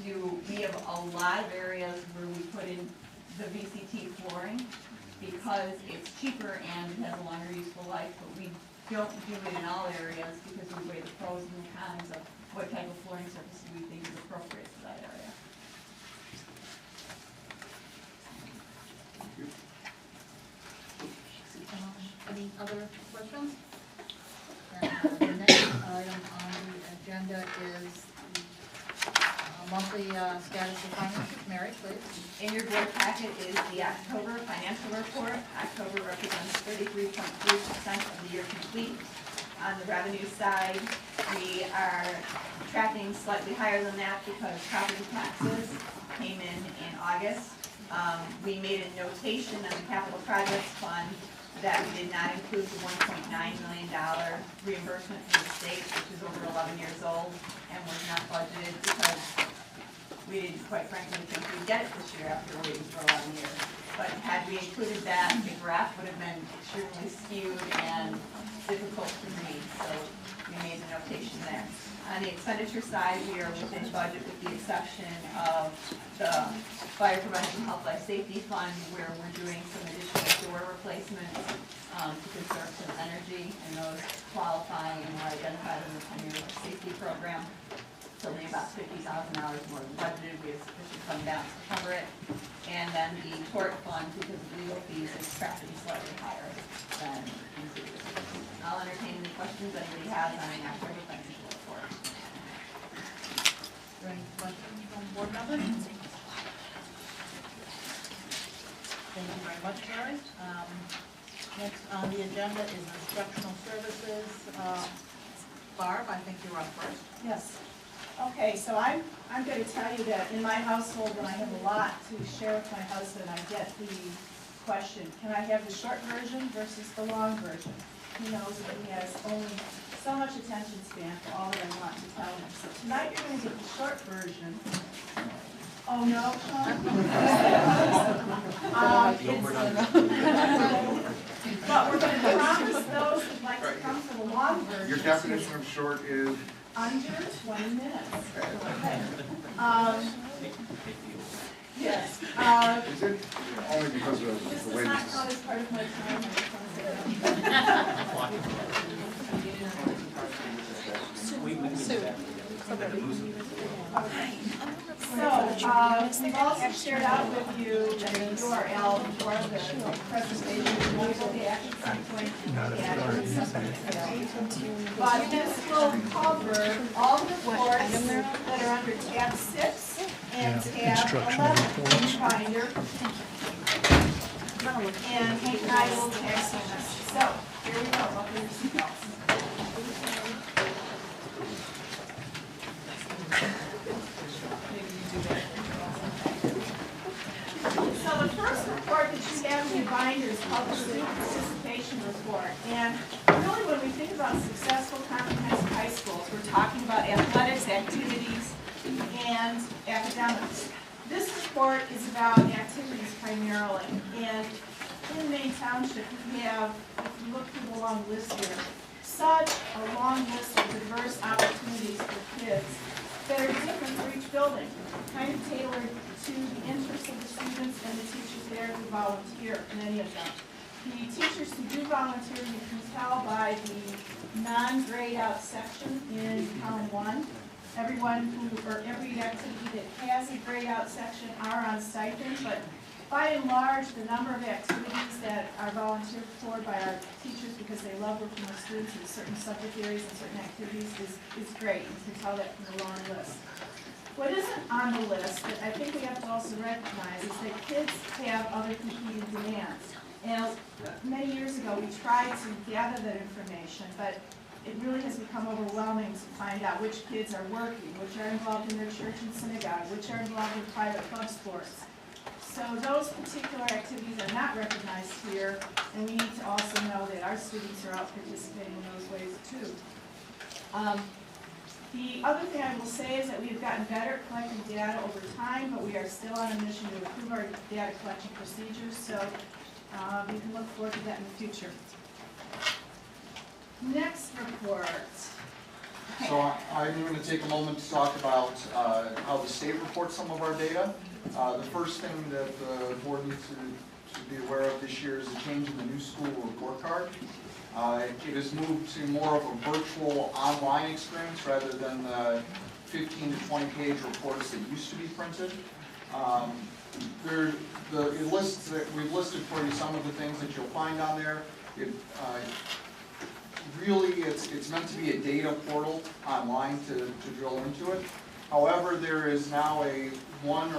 have a lot of areas where we put in the VCT flooring because it's cheaper and it has a longer useful life, but we don't do it in all areas because we weigh the pros and the cons of what type of flooring surface we think is appropriate for that area. Any other questions? The next item on the agenda is the monthly status of finances. Mary, please. In your board packet is the October financial report. October represents 33.3% of the year complete. On the revenue side, we are tracking slightly higher than that because property taxes came in August. We made a notation on the capital projects fund that we did not include the $1.9 million reimbursement from the state, which is over 11 years old and was not budgeted because we didn't, quite frankly, think we'd get it this year after waiting for 11 years. But had we included that, the graph would have been extremely skewed and difficult to read, so we made the notation there. On the expenditure side, we are within budget with the exception of the Fire Prevention Health Life Safety Fund, where we're doing some additional door replacements to conserve some energy, and those qualify and are identified in the 10-year safety program. It's only about $50,000 more than budgeted. We have sufficient fund balance to cover it. And then the tort fund, because of legal fees, is expected to be slightly higher than included. I'll entertain any questions anybody has on an October financial report. Are there any questions from board members? Thank you very much, Mary. Next on the agenda is instructional services. Barb, I think you're up first. Yes. Okay, so I'm going to tell you that in my household, when I have a lot to share with my husband, I get the question, can I have the short version versus the long version? He knows that he has only so much attention span for all that I want to tell him. So tonight you're going to get the short version. Oh, no, Sean? But we're going to promise those who'd like to come for the long version. Your definition of short is? Under 20 minutes. Okay. Yes. Is it only because of This the does way not this count is? as part of my time. I just want to say that. So, we've also shared out with you the URL for the presentation. One will be actually going but this will cover all the reports that are under tab 6 and tab 11 in your binder. And Hank and I will tag team this. So, here we go. Buckle your seatbelts. So the first report that you have in your binder is called the Student Participation Report. And really when we think about successful comprehensive high schools, we're talking about athletics, activities, and academics. This report is about activities primarily. And in Maine Township, we have, if you look through the long list here, such a long list of diverse opportunities for kids that are different for each building, kind of tailored to the interests of the students and the teachers there who volunteer, many of them. The teachers who do volunteer, you can tell by the non-grayed out section in column 1. Everyone who, or every activity that has a grayed out section are on stipend, but by and large, the number of activities that are volunteered for by our teachers because they love working with students in certain subject areas and certain activities is great. You can tell that from the long list. What isn't on the list that I think we have to also recognize is that kids have other competing demands. And many years ago, we tried to gather that information, but it really has become overwhelming to find out which kids are working, which are involved in their church and synagogue, which are involved in private club sports. So those particular activities are not recognized here, and we need to also know that our students are out participating in those ways too. The other thing I will say is that we have gotten better at collecting data over time, but we are still on a mission to improve our data collection procedures, so you can look forward to that in the future. Next report. Okay. So I'm going to take a moment to talk about how the state reports some of our data. The first thing that the board needs to be aware of this year is a change in the new school report card. It has moved to more of a virtual online experience rather than the 15 to 20 page reports that used to be printed. It lists that we've listed for you some of the things that you'll find on there. Really, it's meant to be a data portal online to drill into it. However, there is now a one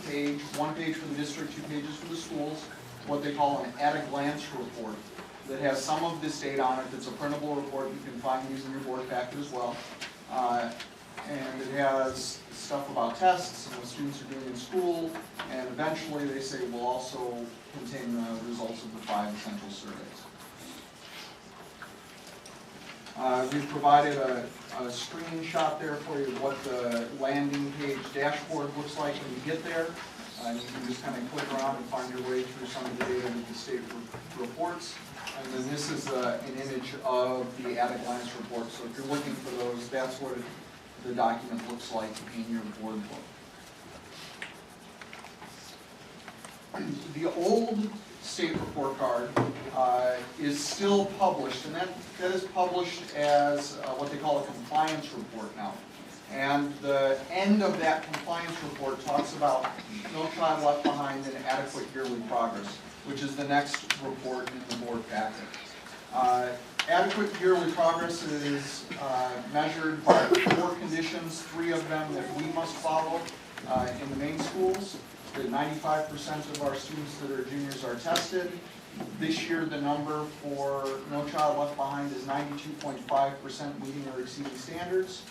page for the district, 2 pages for the schools, what they call an at-a-glance report that has some of this data on it. That's a printable report you can find using your board packet as well. And it has stuff about tests and what students are doing in school, and eventually they say will also contain the results of the 5 essential surveys. We've provided a screenshot there for you of what the landing page dashboard looks like when you get there. And you can just kind of click around and find your way through some of the data that the state reports. And then this is an image of the at-a-glance report. So if you're looking for those, that's what the document looks like in your board book. The old state report card is still published, and that is published as what they call a compliance report now. And the end of that compliance report talks about no child left behind and adequate yearly progress, which is the next report in the board packet. Adequate yearly progress is measured by 4 conditions, 3 of them that we must follow in the Maine schools. That 95% of our students that are juniors are tested. This year, the number for No Child Left Behind is 92.5% meeting or exceeding standards.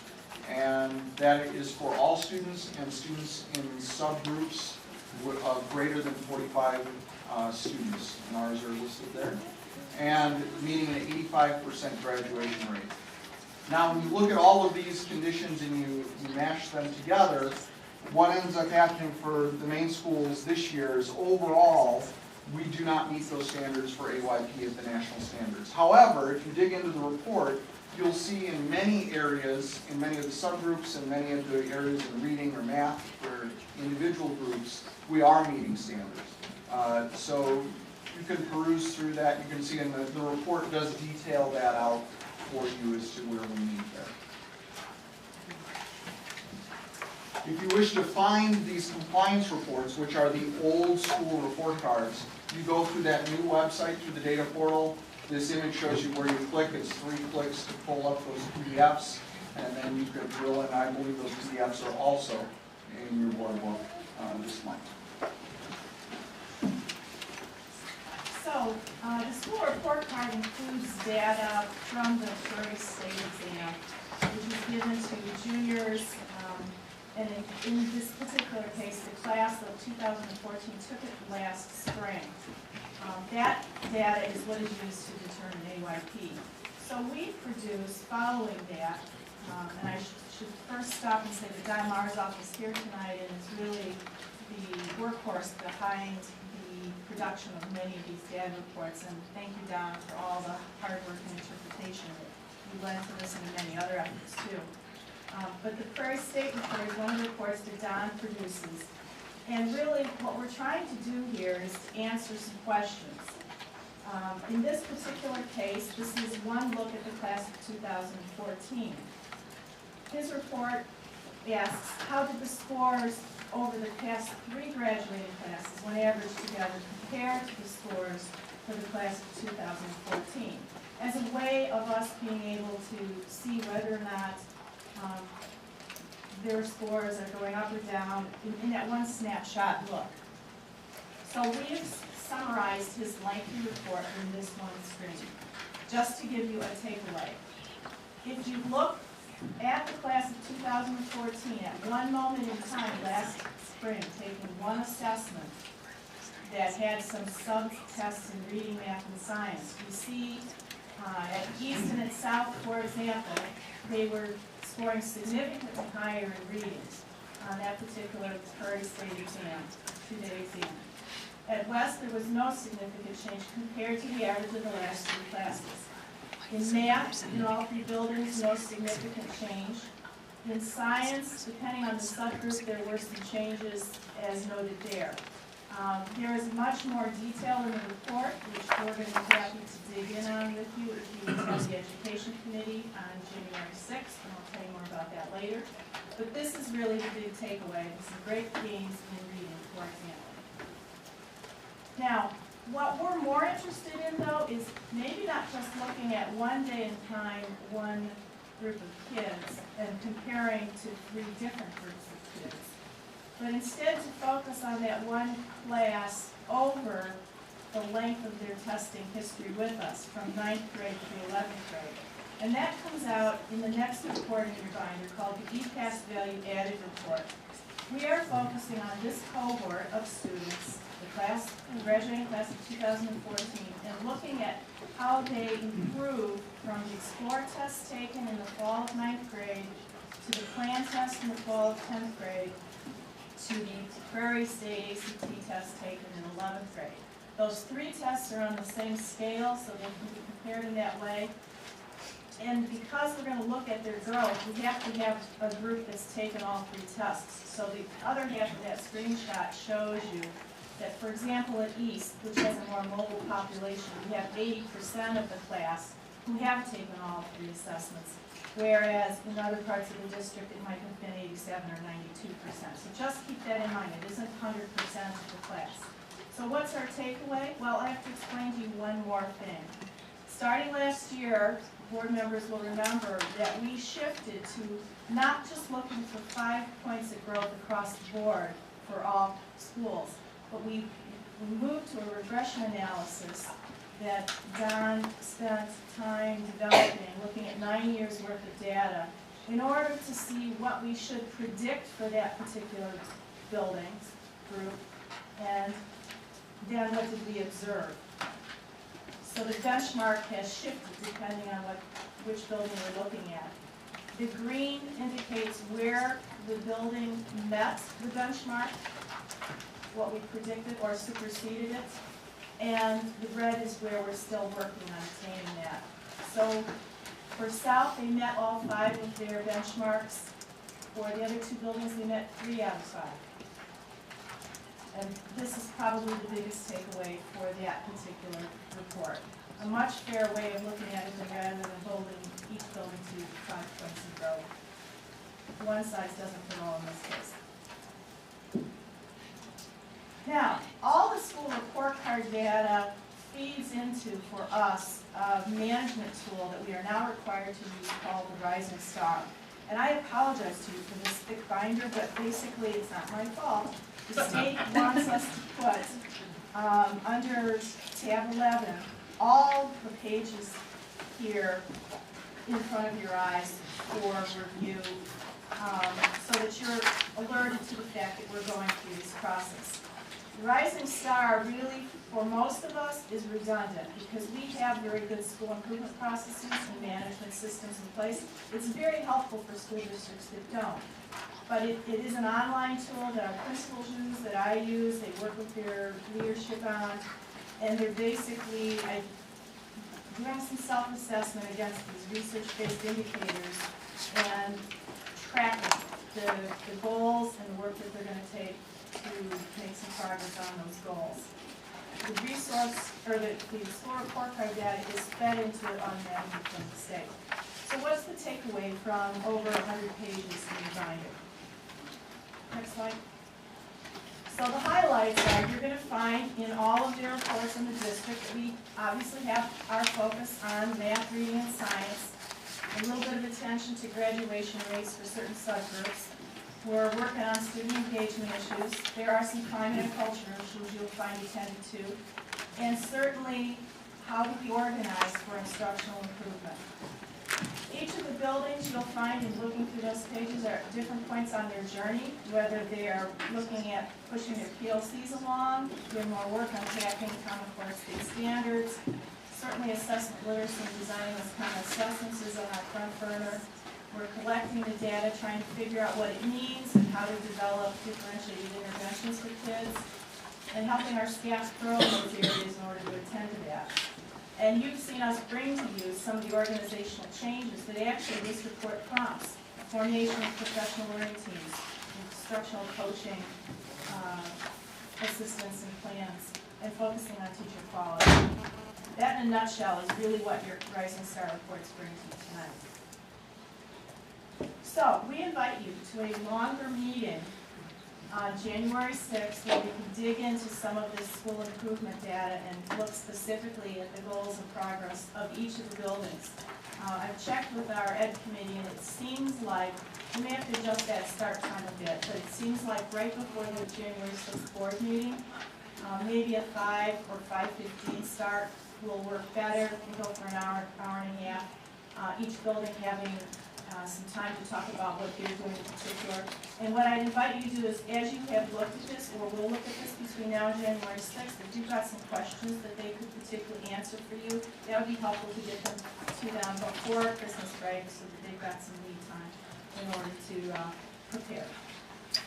And that is for all students and students in subgroups of greater than 45 students. And ours are listed there. And meeting an 85% graduation rate. Now, when you look at all of these conditions and you mash them together, what ends up happening for the Maine schools this year is overall we do not meet those standards for AYP at the national standards. However, if you dig into the report, you'll see in many areas, in many of the subgroups, and many of the areas in reading or math or individual groups, we are meeting standards. So you can peruse through that. You can see in the report does detail that out for you as to where we meet there. If you wish to find these compliance reports, which are the old school report cards, you go through that new website, through the data portal. This image shows you where you click. It's 3 clicks to pull up those PDFs, and then you can drill in. I believe those PDFs are also in your board book this month. So, the school report card includes data from the Prairie State exam, which is given to juniors, and in this particular case, the class of 2014 took it last spring. That data is what is used to determine AYP. So we produce, following that, and I should first stop and say that Don Marzoff is here tonight and is really the workhorse behind the production of many of these data reports. And thank you, Don, for all the hard work and interpretation that you lent to this and many other efforts too. But the Prairie State report is one of the reports that Don produces. And really, what we're trying to do here is to answer some questions. In this particular case, this is one look at the class of 2014. His report asks, how did the scores over the past 3 graduating classes, when averaged together, compare to the scores for the class of 2014? As a way of us being able to see whether or not their scores are going up or down in that one snapshot look. So we've summarized his lengthy report in this one screen, just to give you a takeaway. If you look at the class of 2014, at one moment in time last spring, taking one assessment that had some sub-tests in reading, math, and science, we see at East and at South, for example, they were scoring significantly higher in readings on that particular Prairie State exam, 2-day exam. At West, there was no significant change compared to the average of the last 3 classes. In math, in all 3 buildings, no significant change. In science, depending on the subgroup, there were some changes as noted there. There is much more detail in the report, which we're going to be happy to dig in on with you if you attend the Education Committee on January 6th, and I'll tell you more about that later. But this is really the big takeaway, and some great themes in reading, for example. Now, what we're more interested in, though, is maybe not just looking at one day in time, one group of kids, and comparing to 3 different groups of kids, but instead to focus on that one class over the length of their testing history with us, from 9th grade to 11th grade. And that comes out in the next report in your binder called the ePass Value Added Report. We are focusing on this cohort of students, the graduating class of 2014, and looking at how they improve from the Explore test taken in the fall of 9th grade to the Plan test in the fall of 10th grade to the Prairie State ACT test taken in 11th grade. Those 3 tests are on the same scale, so they can be compared in that way. And because we're going to look at their growth, we have to have a group that's taken all 3 tests. So the other half of that screenshot shows you that, for example, at East, which has a more mobile population, we have 80% of the class who have taken all 3 assessments, whereas in other parts of the district it might have been 87 or 92%. So just keep that in mind. It isn't 100% of the class. So what's our takeaway? Well, I have to explain to you one more thing. Starting last year, board members will remember that we shifted to not just looking for 5 points of growth across the board for all schools, but we moved to a regression analysis that Don spent time developing, looking at 9 years worth of data, in order to see what we should predict for that particular building group, and then what did we observe. So the benchmark has shifted depending on which building we're looking at. The green indicates where the building met the benchmark, what we predicted or superseded it. And the red is where we're still working on attaining that. So for South, they met all 5 of their benchmarks. For the other 2 buildings, they met 3 out of 5. And this is probably the biggest takeaway for that particular report. A much fairer way of looking at it than rather than holding each building to 5 points in row. One size doesn't fit all in this case. Now, all the school report card data feeds into, for us, a management tool that we are now required to use called the Rising Star. And I apologize to you for this thick binder, but basically it's not my fault. The state wants us to put, under tab 11, all the pages here in front of your eyes for review, so that you're alerted to the fact that we're going through this process. The Rising Star really, for most of us, is redundant because we have very good school improvement processes and management systems in place. It's very helpful for school districts that don't. But it is an online tool that our principals use, that I use, they work with their leadership on, and they're basically doing some self-assessment against these research-based indicators and tracking the goals and the work that they're going to take to make some progress on those goals. The resource, or the school report card data is fed into it automatically from the state. So what's the takeaway from over 100 pages in the binder? Next slide. So the highlights are, you're going to find in all of their reports in the district, we obviously have our focus on math, reading, and science, a little bit of attention to graduation rates for certain subgroups. We're working on student engagement issues. There are some climate and culture issues you'll find attended to. And certainly, how do we organize for instructional improvement? Each of the buildings you'll find in looking through those pages are at different points on their journey, whether they are looking at pushing their PLCs along, doing more work on tackling Common Core state standards. Certainly assessment literacy and designing those common assessments is on our front burner. We're collecting the data, trying to figure out what it means and how to develop differentiated interventions for kids, and helping our staff grow in those areas in order to attend to that. And you've seen us bring to you some of the organizational changes that actually this report prompts. Formation of professional learning teams, instructional coaching, assistance and plans, and focusing on teacher quality. That in a nutshell is really what your Rising Star reports bring to you tonight. So, we invite you to a longer meeting on January 6th where we can dig into some of this school improvement data and look specifically at the goals and progress of each of the buildings. I've checked with our Ed committee and it seems like, we may have to adjust that start time a bit, but it seems like right before the January 6th board meeting, maybe a 5 or 5:15 start will work better. We go for an hour, hour and a half. Each building having some time to talk about what they're doing in particular. And what I'd invite you to do is, as you have looked at this, or will look at this between now and January 6th, if you've got some questions that they could particularly answer for you, that would be helpful to get them to them before Christmas break so that they've got some lead time in order to prepare.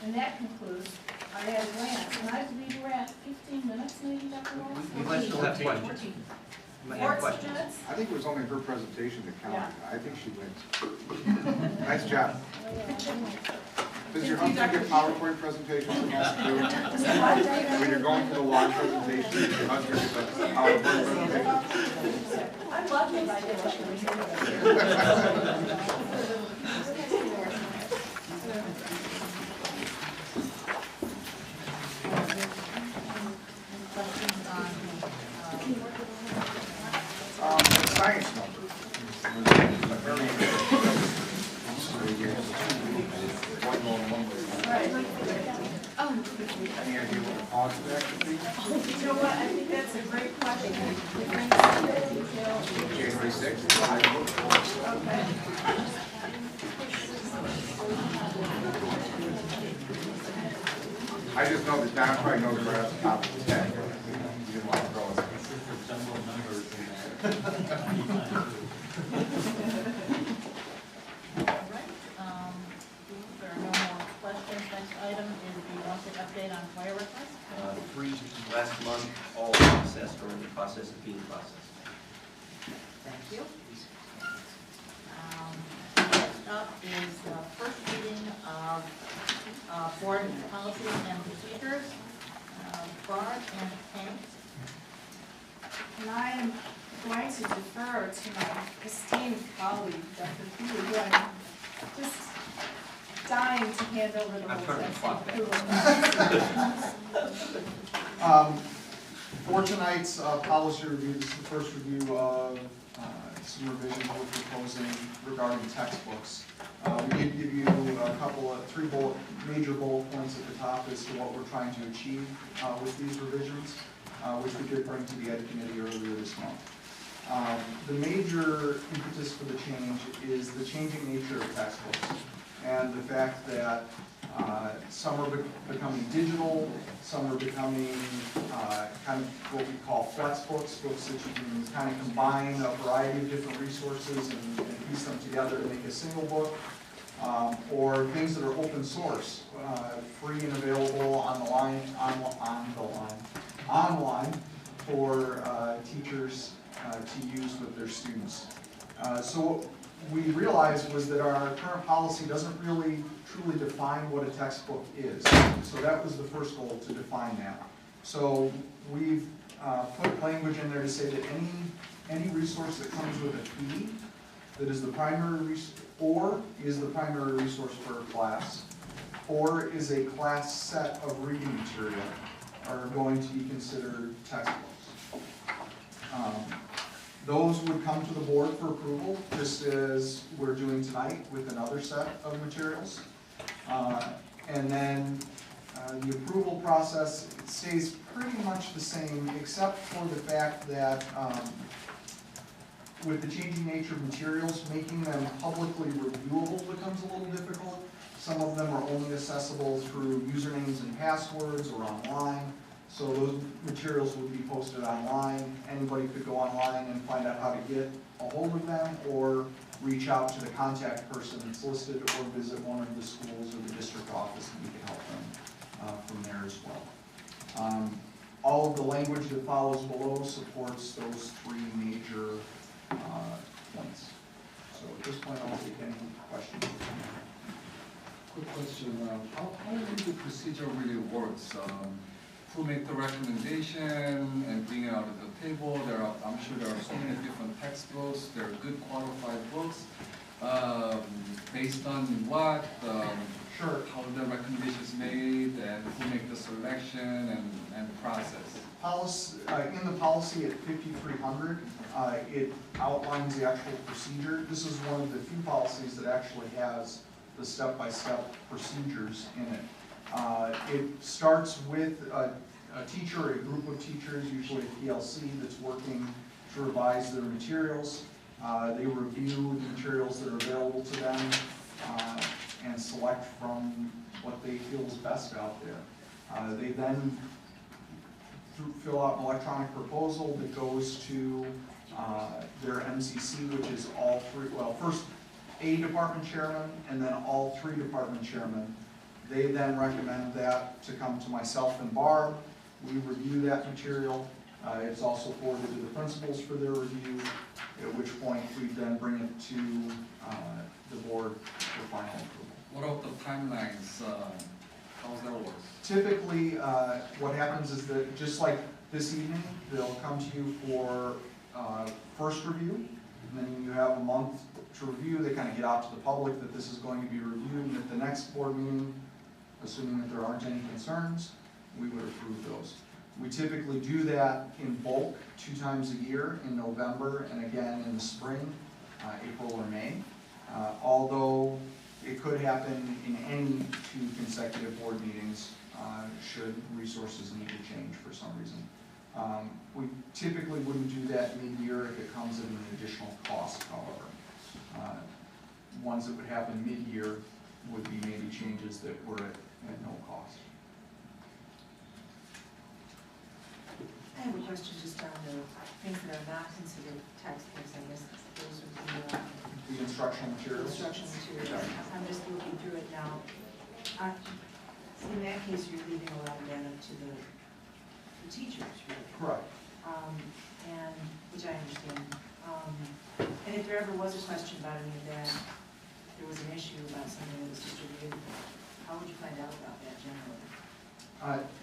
And that concludes our ad glance. And I believe we're at 15 minutes, maybe, Dr. Wallace? You might still have questions. 14. You might have 14 questions. minutes? I think it was only her presentation that counted. Yeah. I think she wins. Nice job. Does your husband give PowerPoint presentations and all to do? When you're going for the launch presentation, does your husband gives a PowerPoint presentation? I'm lucky if I did Science number. Any idea what the cost of that could be? You know what, I think that's a great question. January 6th? Okay. I just know that Don probably knows right off the top of his head. You didn't want to throw it. All right, there are no more questions. Next item is the monthly update on fire request. 3 last month, all sent processed or in the process of being processed. Thank you. Next up is the first reading of board policies and procedures. Barb and Hank. And I am going to defer to my esteemed colleague, Dr. Peter, who I'm just dying to hand over the I'm turning the clock back. For tonight's policy review, this is the first review of some revisions we're proposing regarding textbooks. We did give you a couple of major bullet points at the top as to what we're trying to achieve with these revisions, which we did bring to the Ed Committee earlier this month. The major impetus for the change is the changing nature of textbooks and the fact that some are becoming digital, some are becoming kind of what we call flex books, books that you can kind of combine a variety of different resources and piece them together to make a single book, or things that are open source, free and available online for teachers to use with their students. So what we realized was that our current policy doesn't really truly define what a textbook is. So that was the first goal, to define that. So we've put language in there to say that any resource that comes with a fee, that is the primary or is the primary resource for a class, or is a class set of reading material, are going to be considered textbooks. Those would come to the board for approval, just as we're doing tonight with another set of materials. And then the approval process stays pretty much the same, except for the fact that with the changing nature of materials, making them publicly reviewable becomes a little difficult. Some of them are only accessible through usernames and passwords or online. So those materials would be posted online. Anybody could go online and find out how to get a hold of them, or reach out to the contact person that's listed, or visit one of the schools or the district office, and we can help them from there as well. All of the language that follows below supports those three major points. So at this point, I'll take any questions. Quick question, how will the procedure really works? Who make the recommendation and bring it out of the table? I'm sure there are so many different textbooks. They're good qualified books. Based on what? Sure. How the recommendation is made, and who make the selection and process? In the policy at 5300, it outlines the actual procedure. This is one of the few policies that actually has the step-by-step procedures in it. It starts with a teacher, a group of teachers, usually a PLC, that's working to revise their materials. They review the materials that are available to them and select from what they feel is best out there. They then fill out an electronic proposal that goes to their MCC, which is all three, well, first a department chairman and then all three department chairmen. They then recommend that to come to myself and Barb. We review that material. It's also forwarded to the principals for their review, at which point we then bring it to the board for final approval. What about the timelines? How's that work? Typically, what happens is that just like this evening, they'll come to you for first review, and then you have a month to review. They kind of get out to the public that this is going to be reviewed, and at the next board meeting, assuming that there aren't any concerns, we would approve those. We typically do that in bulk 2 times a year, in November and again in the spring, April or May. Although it could happen in any 2 consecutive board meetings should resources need to change for some reason. We typically wouldn't do that mid-year if it comes at an additional cost, however. Ones that would happen mid-year would be maybe changes that were at no cost. I have a question just on the things that are not considered textbooks. I guess those would be The instructional materials? instructional materials. I'm just looking through it now. In that case, you're leaving a lot of that up to the teachers, really. Correct. and, which I understand. And if there ever was a question about any of that, there was an issue about something that was distributed, how would you find out about that generally?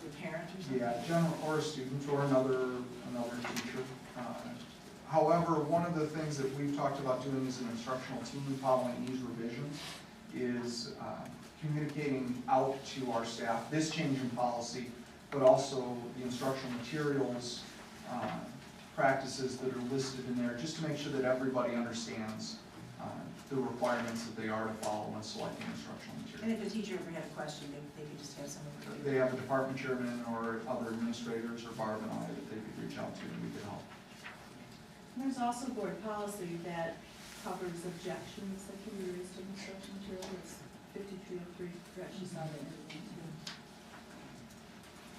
The parent or something? Yeah, general or a student or another teacher. However, one of the things that we've talked about doing as an instructional team following these revisions is communicating out to our staff this change in policy, but also the instructional materials practices that are listed in there, just to make sure that everybody understands the requirements that they are to follow when selecting instructional materials. And if a teacher ever had a question, they could just have someone. They have a department chairman or other administrators or Barb and I that they could reach out to and we could help. There's also board policy that covers objections that can be raised to instruction material. It's 5303, correct, you saw that in everything too.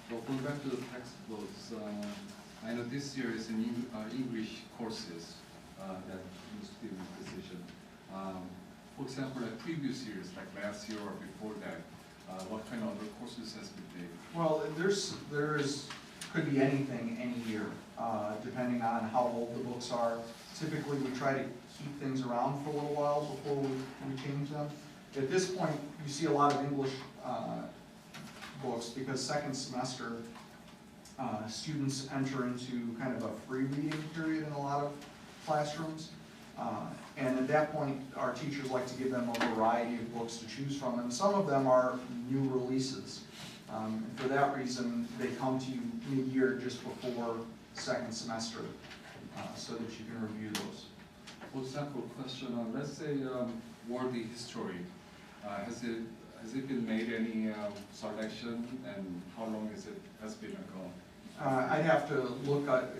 Well, going back to the textbooks, I know this year is in English courses that used to be in decision. For example, like previous years, like last year or before that, what kind of other courses has been taken? Well, could be anything any year, depending on how old the books are. Typically, we try to keep things around for a little while before we change them. At this point, you see a lot of English books because second semester students enter into kind of a free reading period in a lot of classrooms. And at that point, our teachers like to give them a variety of books to choose from, and some of them are new releases. For that reason, they come to you mid-year just before second semester so that you can review those. For example, question on, let's say, worldly history. Has it been made any selection, and how long has been ago? I'd have to look at,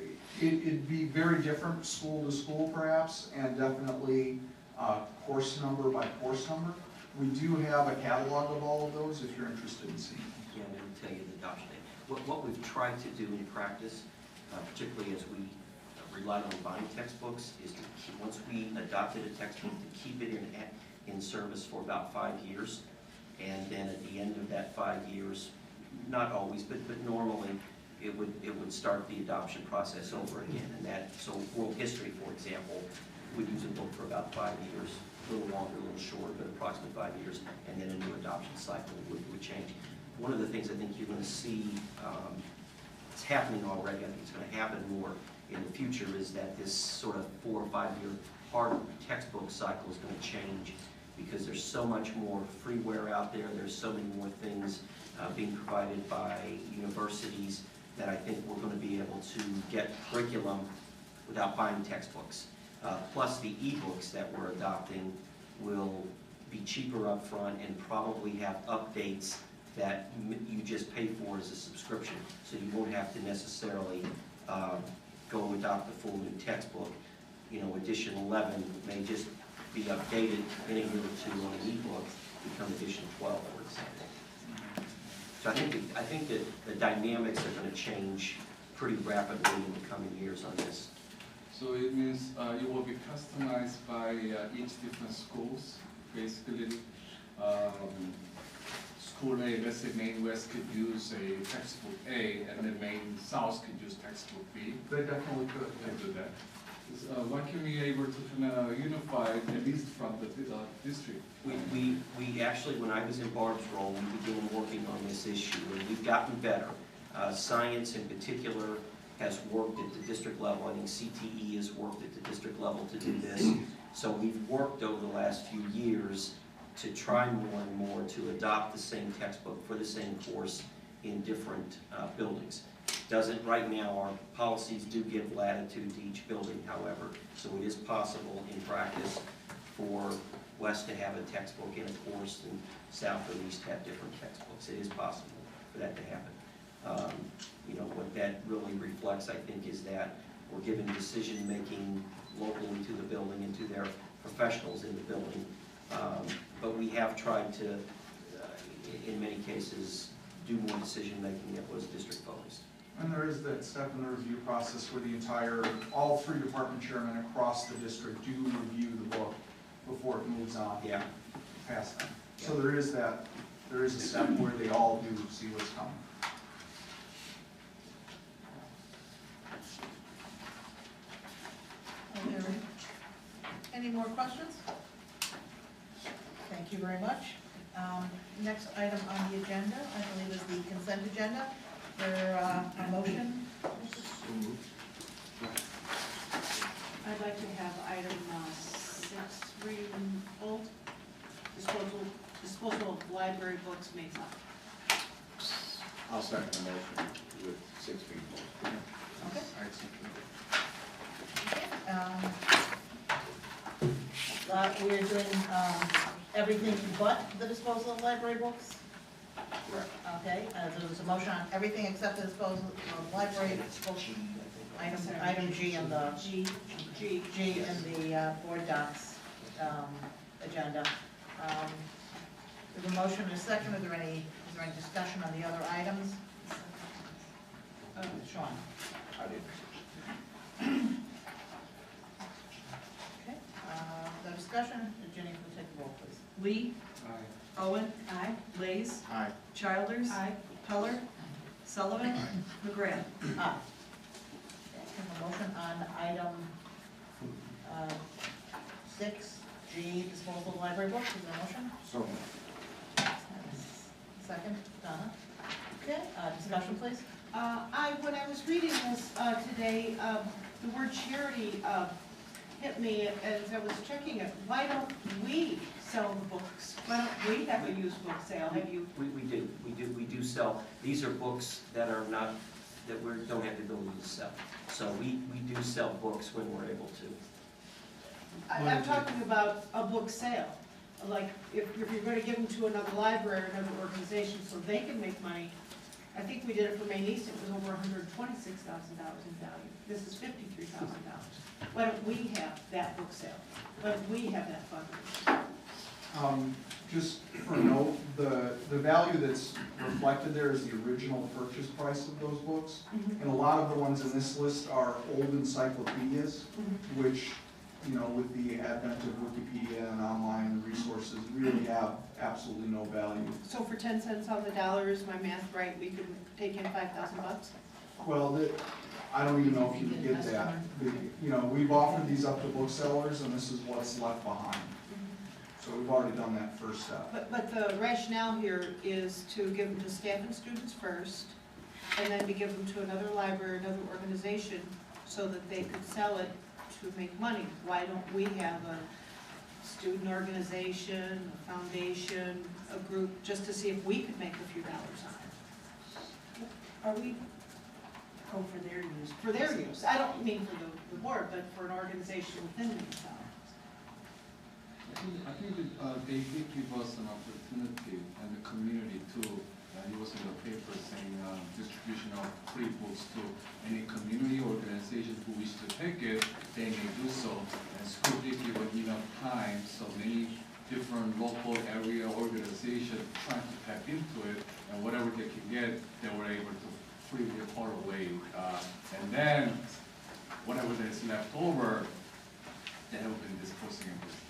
it'd be very different school to school perhaps, and definitely course number by course number. We do have a catalog of all of those if you're interested in seeing them. Yeah, I'm going to tell you the adoption date. What we've tried to do in practice, particularly as we relied on buying textbooks, is to keep, once we adopted a textbook, to keep it in service for about 5 years. And then at the end of that 5 years, not always, but normally, it would start the adoption process over again. And that, so world history, for example, would use a book for about 5 years, a little longer, a little shorter, but approximately 5 years, and then a new adoption cycle would change. One of the things I think you're going to see, it's happening already, I think it's going to happen more in the future, is that this sort of 4 or 5 year hard textbook cycle is going to change because there's so much more freeware out there, there's so many more things being provided by universities that I think we're going to be able to get curriculum without buying textbooks. Plus the e-books that we're adopting will be cheaper up front and probably have updates that you just pay for as a subscription. So you won't have to necessarily go adopt the full new textbook. You know, edition 11 may just be updated in a year or two on an e-book, become edition 12, for example. So I think that the dynamics are going to change pretty rapidly in the coming years on this. So it means it will be customized by each different schools, basically. School A, let's say Maine West could use a textbook A, and then Maine South could use textbook B. They definitely could. They do that. Why can't we be able to kind of unify at least from the district? We actually, when I was in Barb's role, we began working on this issue, and we've gotten better. Science in particular has worked at the district level. I think CTE has worked at the district level to do this. So we've worked over the last few years to try more and more to adopt the same textbook for the same course in different buildings. Doesn't, right now, our policies do give latitude to each building, however, so it is possible in practice for West to have a textbook in a course and South or East have different textbooks. It is possible for that to happen. You know, what that really reflects, I think, is that we're giving decision-making locally to the building and to their professionals in the building. But we have tried to, in many cases, do more decision-making that was district-focused. And there is that step in the review process where all 3 department chairmen across the district do review the book before it moves on past them. So there is a step where they all do see what's coming. more questions? Thank you very much. Next item on the agenda, I believe, is the consent agenda. For a motion? I'd like to have item 6 removed, disposal of library books made up. I'll second the motion with 6 people. Okay. We are doing everything but the disposal of library books? Correct. Okay, there was a motion on everything except the disposal of library books. Item G in the G in the board docs agenda. There's a motion and a second. Is there any discussion on the other items? Sean? I did. Okay, the discussion, Jenny, will take the roll, please. Lee, Aye. Owen. Aye. Lays. Aye. Childers. Aye. Heller. Sullivan. McGrath. Aye. Okay, a motion on item 6G, disposal of library books. Is there a motion? So moved. Second, Donna. Okay, discussion, please. When I was reading this today, the word charity hit me as I was checking it. Why don't we sell the books? Why don't we have a used book sale? Have you? We do sell, these are books that are not, that we don't have the ability to sell. So we do sell books when we're able to. I'm talking about a book sale. Like, if you're going to give them to another library or another organization so they can make money. I think we did it for Maine East, it was over $126,000 in value. This is $53,000. Why don't we have that book sale? Why don't we have that fundraiser? Just for a note, the value that's reflected there is the original purchase price of those books. And a lot of the ones in this list are old encyclopedias, which, you know, with the advent of Wikipedia and online resources, really have absolutely no value. So for 10 cents on the dollar, is my math right, we could take in $5,000? Well, I don't even know if you can get that. You know, we've offered these up to booksellers, and this is what's left behind. So we've already done that first step. But the rationale here is to give them to staff and students first, and then to give them to another library, another organization, so that they could sell it to make money. Why don't we have a student organization, a foundation, a group, just to see if we could make a few dollars on it? Are we? Oh, for their use. For their use. I don't mean for the board, but for an organization within the municipality. I think that they did give us an opportunity and the community too. It was in the paper saying distribution of free books to any community organization who wish to take it, they may do so. And school did give it enough time, so many different local area organizations trying to tap into it, and whatever they can get, they were able to freely haul away. And then whatever that's left over, they have been disposing of this time.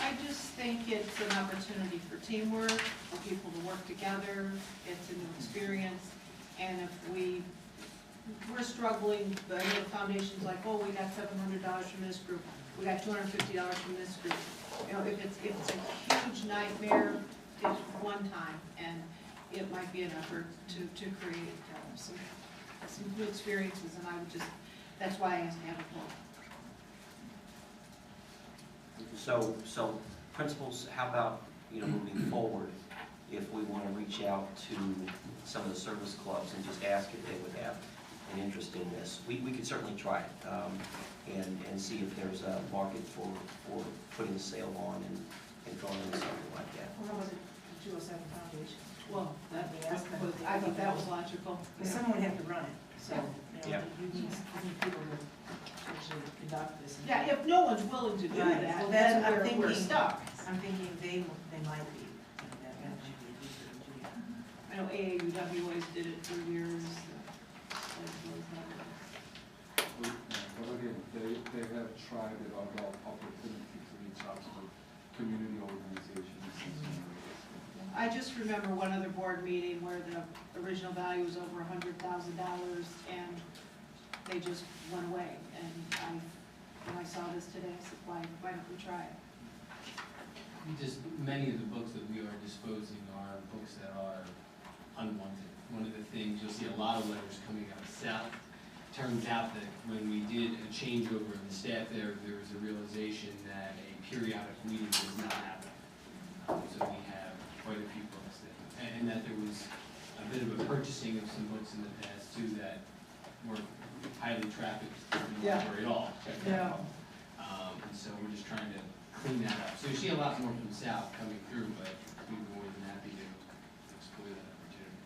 I just think it's an opportunity for teamwork, for people to work together. It's a new experience. And if we're struggling, the other foundation's like, oh, we got $700 from this group, we got $250 from this group. You know, if it's a huge nightmare, it's one time, and it might be an effort to create some new experiences, and I would just, that's why I asked to have a vote. So principals, how about, you know, moving forward, if we want to reach out to some of the service clubs and just ask if they would have an interest in this? We could certainly try it and see if there's a market for putting a sale on and drawing in something like that. Or was it the 207 Foundation? Well, I thought that was logical. Because someone would have to run it, so, you know, Yeah. you need people to actually conduct this. Yeah, if no one's willing to do Right. that, Well, then I'm we're thinking, stuck. I'm thinking they might be, you know, that might be a good thing to do. I know AAUW always did it for years. But again, they have tried it on the opportunity to reach out to the community organizations. I just remember one other board meeting where the original value was over $100,000 and they just went away. And when I saw this today, I said, why don't we try it? Many of the books that we are disposing are books that are unwanted. One of the things, you'll see a lot of letters coming out south. Turns out that when we did a changeover in the staff there was a realization that a periodic reading was not happening. So we have quite a few books that, and that there was a bit of a purchasing of some books in the past too that weren't highly trafficked in the library at all. And so we're just trying to clean that up. So you see a lot more from the south coming through, but we'd be more than happy to explore that opportunity.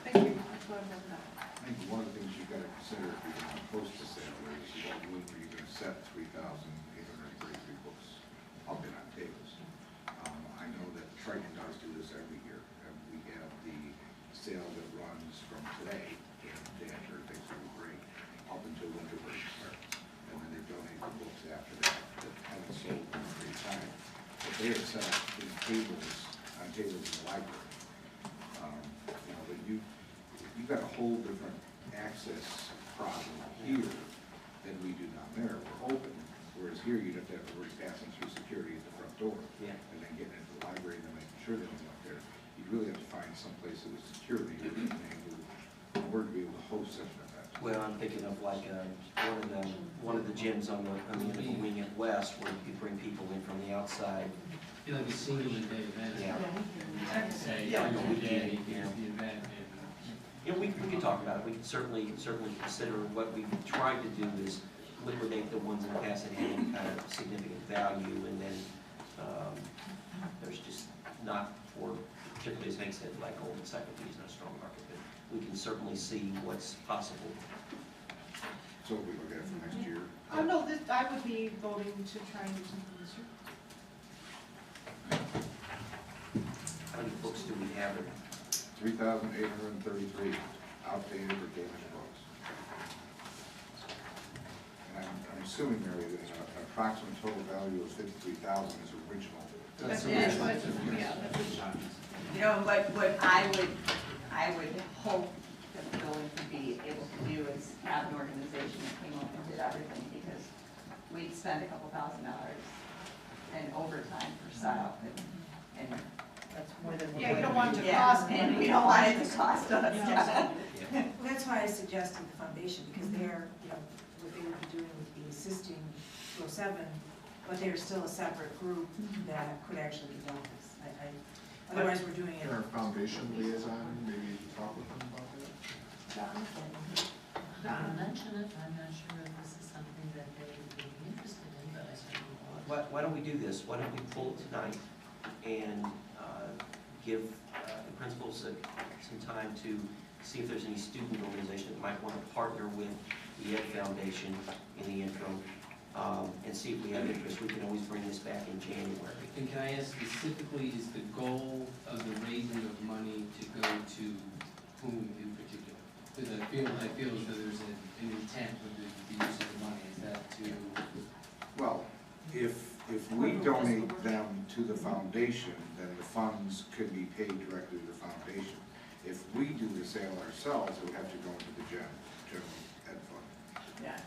Thank you. That's what I'm looking at. I think one of the things you've got to consider if you're going to post a sale is what room are you going to set 3,833 books up in on tables. I know that Triton does do this every year. We have the sale that runs from today, and Dan sure thinks it was great, up until winter break starts. And then they donate the books after that haven't sold in a period of time. But they are set up in tables, on tables in the library. You know, but you've got a whole different access problem here than we do down there. We're open, whereas here you'd have to have everybody passing through security at the front door. Yeah. And then getting into the library and then making sure they don't go up there. You'd really have to find some place that was security in order to be able to host such an event. Well, I'm thinking of like one of the gyms on the Integral Wing at West, where you could bring people in from the outside. Feel like a single day event. Yeah. Say, Yeah. every day, here's the event. You know, we can talk about it. We can certainly consider what we've tried to do is liquidate the ones in the past that had any kind of significant value, and then there's just not, for particularly as Hank said, like old encyclopedias, not a strong market, but we can certainly see what's possible. So we look at it for next year. No, I would be voting to try and do something this year. How many books do we have? 3,833 outdated or damaged books. And I'm assuming, Mary, that an approximate total value of 53,000 is original. That's You know, what I would hope that the building would be able to do is have an organization that came up and did everything, because we'd spend a couple $1,000 in overtime for setup and That's more than. you don't want it to cost, and we don't want it to cost us. Well, that's why I suggested the foundation, because they're, what they would be doing would be assisting 207, but they're still a separate group that could actually be done this. Otherwise, we're doing it. Our foundation liaison, maybe talk with them about that? I'll mention it, I'm not sure if this is something that they would be interested in, but I certainly will. Why don't we do this? Why don't we pull it tonight and give the principals some time to see if there's any student organization that might want to partner with the Ed Foundation in the interim, and see if we have interest. We can always bring this back in January. And can I ask specifically, is the goal of the raising of money to go to whom in particular? Because I feel as though there's an intent with the use of the money. Is that to? Well, if we donate them to the foundation, then the funds could be paid directly to the foundation. If we do the sale ourselves, it would have to go into the general ed fund. Yeah,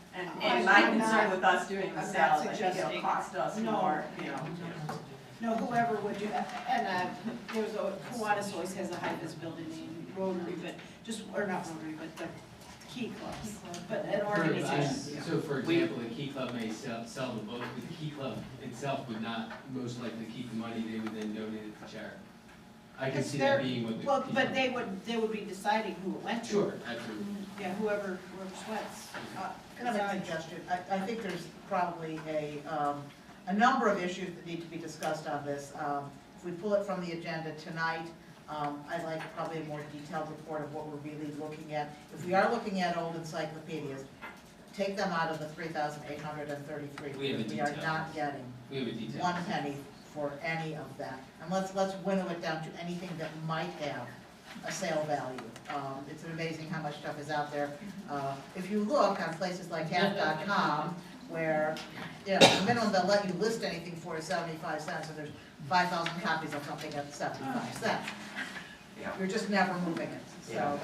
and my concern with us doing the sales, I think it'll cost us more, No, whoever would do that, and there's Kiwanis always has a high visibility name, Rotary, but or not Rotary, but the Key Clubs, but an organization. So for example, the Key Club may sell the book, but the Key Club itself would not most likely keep the money, they would then donate it to charity. I can see that being what the. Well, but they would be deciding who it went to. Sure, absolutely. Yeah, whoever sweats. Can I make a suggestion? I think there's probably a number of issues that need to be discussed on this. If we pull it from the agenda tonight, I'd like probably a more detailed report of what we're really looking at. If we are looking at old encyclopedias, take them out of the 3,833. We are not getting one penny for any of that. And let's winnow it down to anything that might have a sale value. It's amazing how much stuff is out there. If you look on places like half.com, where the minimum they'll let you list anything for is 75 cents, and there's 5,000 copies of something at 75 cents. You're just never moving it. So,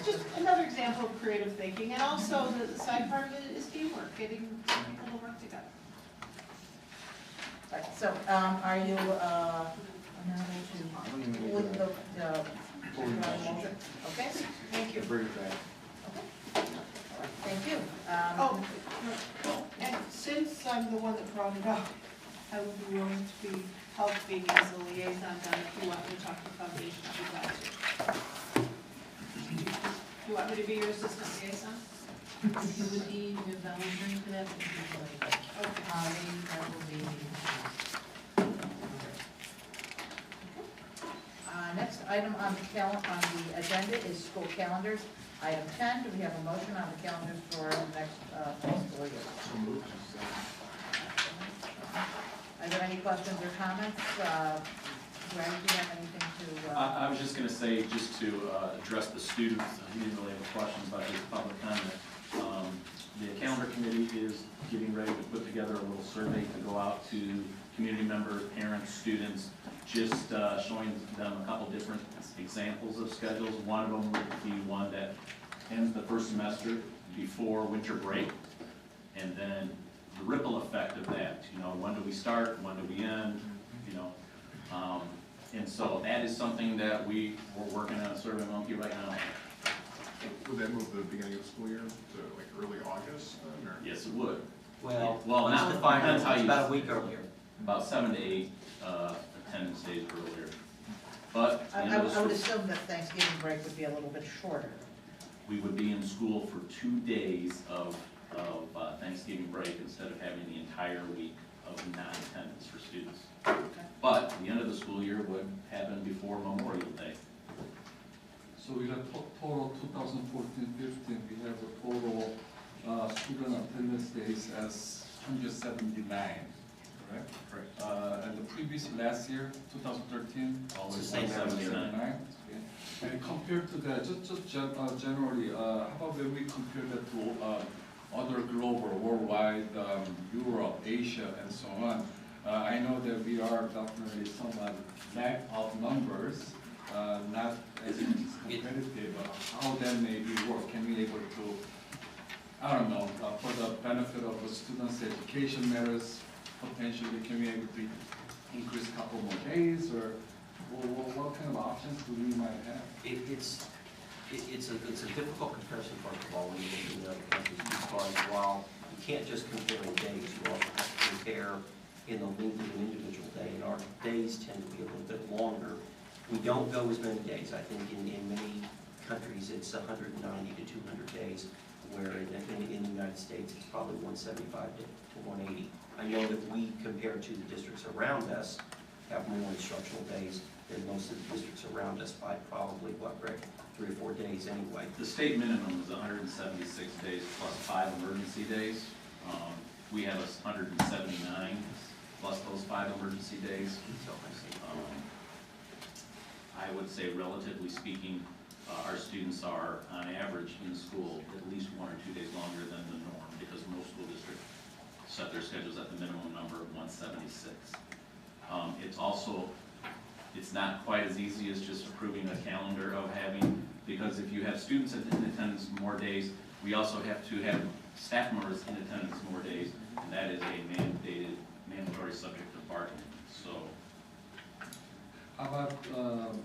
Just another example of creative thinking, and also the side part of it is teamwork, getting people to work together. right, so, are you, with the motion? Okay, thank you. Bring it back. Thank you. Oh, and since I'm the one that brought it up, I would be willing to be, help being as a liaison, then if you want me to talk to the foundation, I'd be glad to. You want me to be your assistant liaison? You would need your volunteering for that, would be like, Holly, that will be. Next item on the agenda is school calendars. Item 10, do we have a motion on the calendars for the next fiscal year? Are there any questions or comments? Greg, do you have anything to? I was just going to say, just to address the students, he didn't really have questions about his public comment. The calendar committee is getting ready to put together a little survey to go out to community members, parents, students, just showing them a couple different examples of schedules. One of them would be one that ends the first semester before winter break, and then the ripple effect of that. You know, when do we start? When do we end? You know, and so that is something that we're working on a Survey Monkey right now. Would that move the beginning of the school year to like early August then, or? Yes, it would. Well, Well, let's now, define depends how it's you. about a week earlier. About 7 to 8 attendance days earlier. But I would assume that Thanksgiving break would be a little bit shorter. we would be in school for 2 days of Thanksgiving break instead of having the entire week of non-attendance for students. But the end of the school year would happen before Memorial Day. So we got total 2014-15, we have a total student attendance days as 179, correct? Correct. And the previous last year, 2013, Always It's the same 179. And compared to that, just generally, how about when we compare that to other global, worldwide, Europe, Asia, and so on? I know that we are definitely somewhat lack of numbers, not as competitive. How that may be work? Can we able to, I don't know, for the benefit of the students' education matters, potentially can we able to increase a couple more days, or what kind of options do we might have? It's a difficult comparison, first of all, when you look at other countries, because while you can't just compare in days, you also have to compare in the length of an individual day, and our days tend to be a little bit longer. We don't go as many days. I think in many countries, it's 190 to 200 days, where in the United States, it's probably 175 to 180. I know that we, compared to the districts around us, have more instructional days than most of the districts around us by probably, what, Greg, 3 or 4 days anyway. The state minimum is 176 days plus 5 emergency days. We have 179 plus those 5 emergency days. I would say, relatively speaking, our students are, on average, in school at least 1 or 2 days longer than the norm, because most school districts set their schedules at the minimum number of 176. It's also, it's not quite as easy as just approving a calendar of having, because if you have students in attendance more days, we also have to have staff members in attendance more days, and that is a mandatory subject of bargaining. So, how about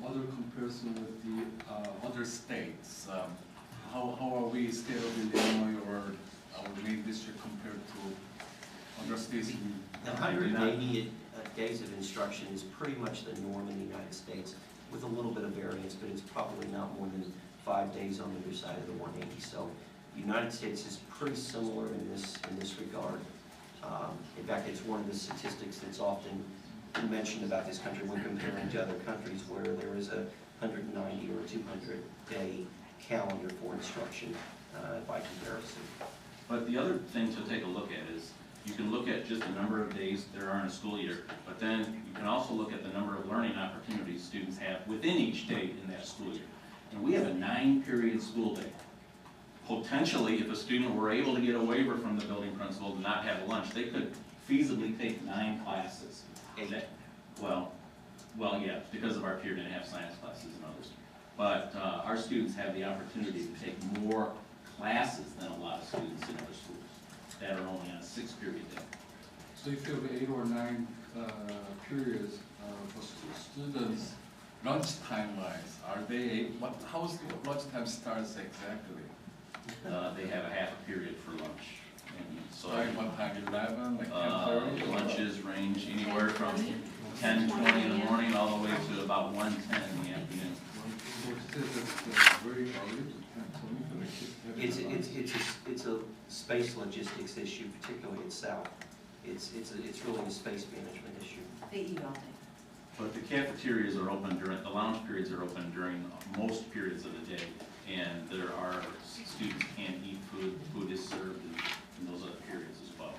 other comparison with the other states? How are we, state of Illinois or our main district, compared to other states? The 180 days of instruction is pretty much the norm in the United States, with a little bit of variance, but it's probably not more than 5 days on either side of the 180. So the United States is pretty similar in this regard. In fact, it's one of the statistics that's often mentioned about this country when comparing to other countries where there is a 190 or 200-day calendar for instruction by comparison. but the other thing to take a look at is, you can look at just the number of days there are in a school year, but then you can also look at the number of learning opportunities students have within each day in that school year. And we have a 9-period school day. Potentially, if a student were able to get a waiver from the building principal to not have lunch, they could feasibly take 9 classes. Well, yeah, because of our period and a half science classes and others. but our students have the opportunity to take more classes than a lot of students in other schools that are only on a 6-period day. So if you have 8 or 9 periods for students, lunchtime wise, are they, how is the lunchtime starts exactly? They have a half a period for lunch. And so Starting what time, 11, like 10:30? Lunches range anywhere from 10:20 in the morning all the way to about 1:10 in the afternoon. Very early to 10:20 for the kids to have It's a space logistics issue, particularly at South. It's really a space management issue. They eat all day. But the cafeterias are open during, the lounge periods are open during most periods of the day. And there are, students can't eat food, food is served in those other periods as well.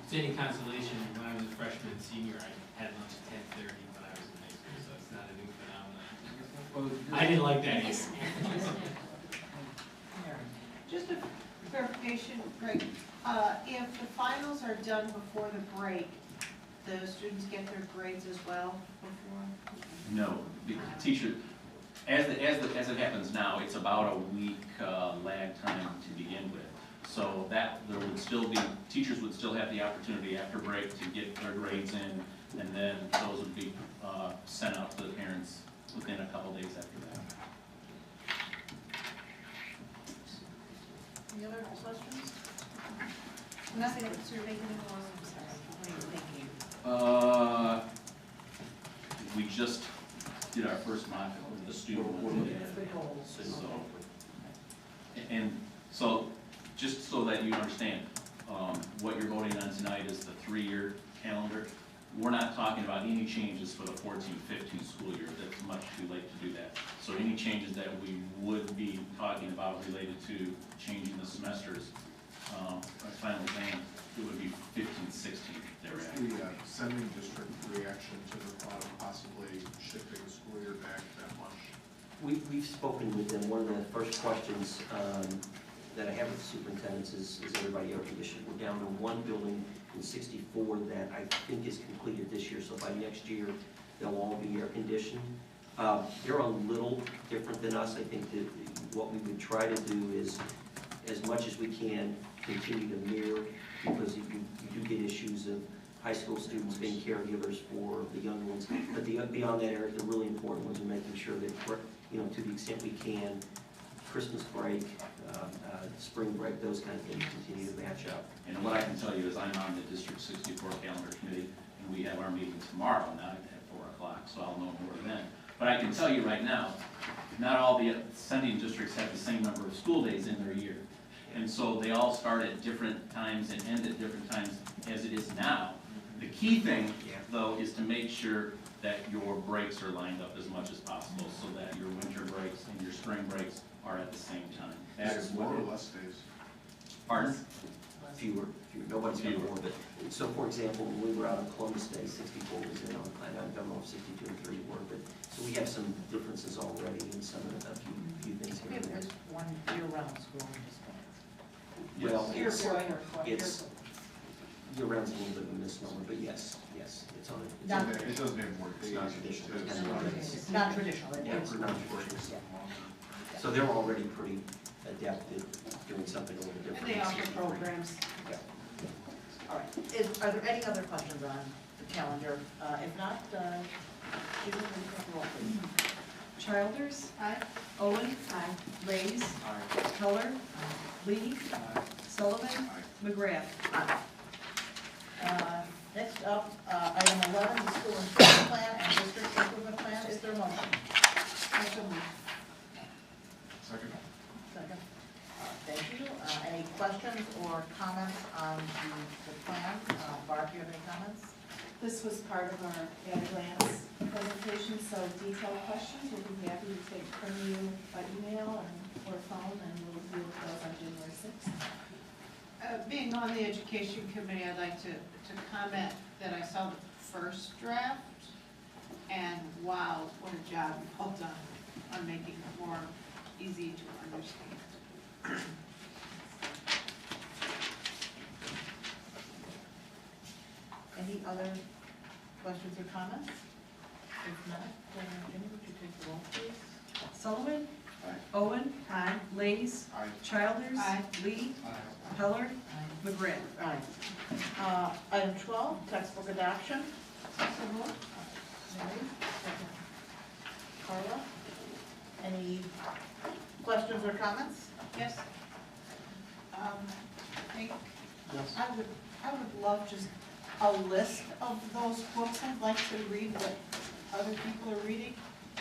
It's any consolation, when I was a freshman and senior, I had lunch at 10:30 when I was in high school, so it's not a new phenomenon. I didn't like that either. Just a clarification, Greg, if the finals are done before the break, the students get their grades as well before? No, the teacher, as it happens now, it's about a week lag time to begin with. So that there would still be, teachers would still have the opportunity after break to get their grades in, and then those would be sent out to the parents within a couple days after that. Any other questions? Nothing that surveyed anymore, I'm sorry. What are you thinking? We just did our first mock with the student. And so, just so that you understand, what you're voting on tonight is the 3-year calendar. We're not talking about any changes for the 14-15 school year. That's much too late to do that. So any changes that we would be talking about related to changing the semesters, our final exam, it would be 15-16 thereafter. What's the sending district reaction to the thought of possibly shifting the school year back that much? We've spoken with them. One of the first questions that I have with the superintendents is everybody air conditioned? We're down to one building in 64 that I think is completed this year, so by next year, they'll all be air conditioned. They're a little different than us. I think that what we would try to do is, as much as we can, continue to mirror, because you do get issues of high school students being caregivers for the young ones. But beyond that, Eric, the really important ones are making sure that, to the extent we can, Christmas break, spring break, those kind of things continue to match up. And what I can tell you is I'm on the District 64 calendar committee, and we have our meeting tomorrow night at 4 o'clock, so I'll know more then. But I can tell you right now, not all the sending districts have the same number of school days in their year. And so they all start at different times and end at different times as it is now. The key thing, though, is to make sure that your breaks are lined up as much as possible so that your winter breaks and your spring breaks are at the same time. Is it more or less days? Pardon? Fewer. Nobody's got more, but, so for example, when we were out on Columbus Day, 64 was in on, I don't know if 62 and 3 were, but, so we have some differences already in some of the, few things here and there. There's one year-round school in this one. Well, It's year-round's a little bit of a misnomer, but yes, it's on it. It doesn't have more days. It's not traditional. It's not traditional. Yeah, it's not traditional. So they're already pretty adept at doing something a little different. And they offer programs. Yeah. All right. Are there any other questions on the calendar? If not, Judy, will you take the roll, please? Childers? Aye. Owen? Aye. Rays? Aye. Keller? Lee? Sullivan? McGrath? Aye. Next up, item 11, the school improvement plan and district improvement plan. Is there a motion? Second. Second. Thank you. Any questions or comments on the plan? Barb, do you have any comments? This was part of our at-a-glance presentation, so detailed questions we'll be happy to take from you by email or phone, and we'll deal with those on January 6th. Being on the education committee, I'd like to comment that I saw the first draft, and wow, what a job you've all done on making it more easy to understand. Any other questions or comments? If not, then Jenny, would you take the roll, please? Sullivan? Aye. Owen? Aye. Lees? Aye. Childers? Aye. Lee? Heller? McGrath? Aye. Item 12, textbook adoption. So moved. Mary, second. Carla, any questions or comments? Yes. I think, Yes. I would love just a list of those books. I'd like to read what other people are reading.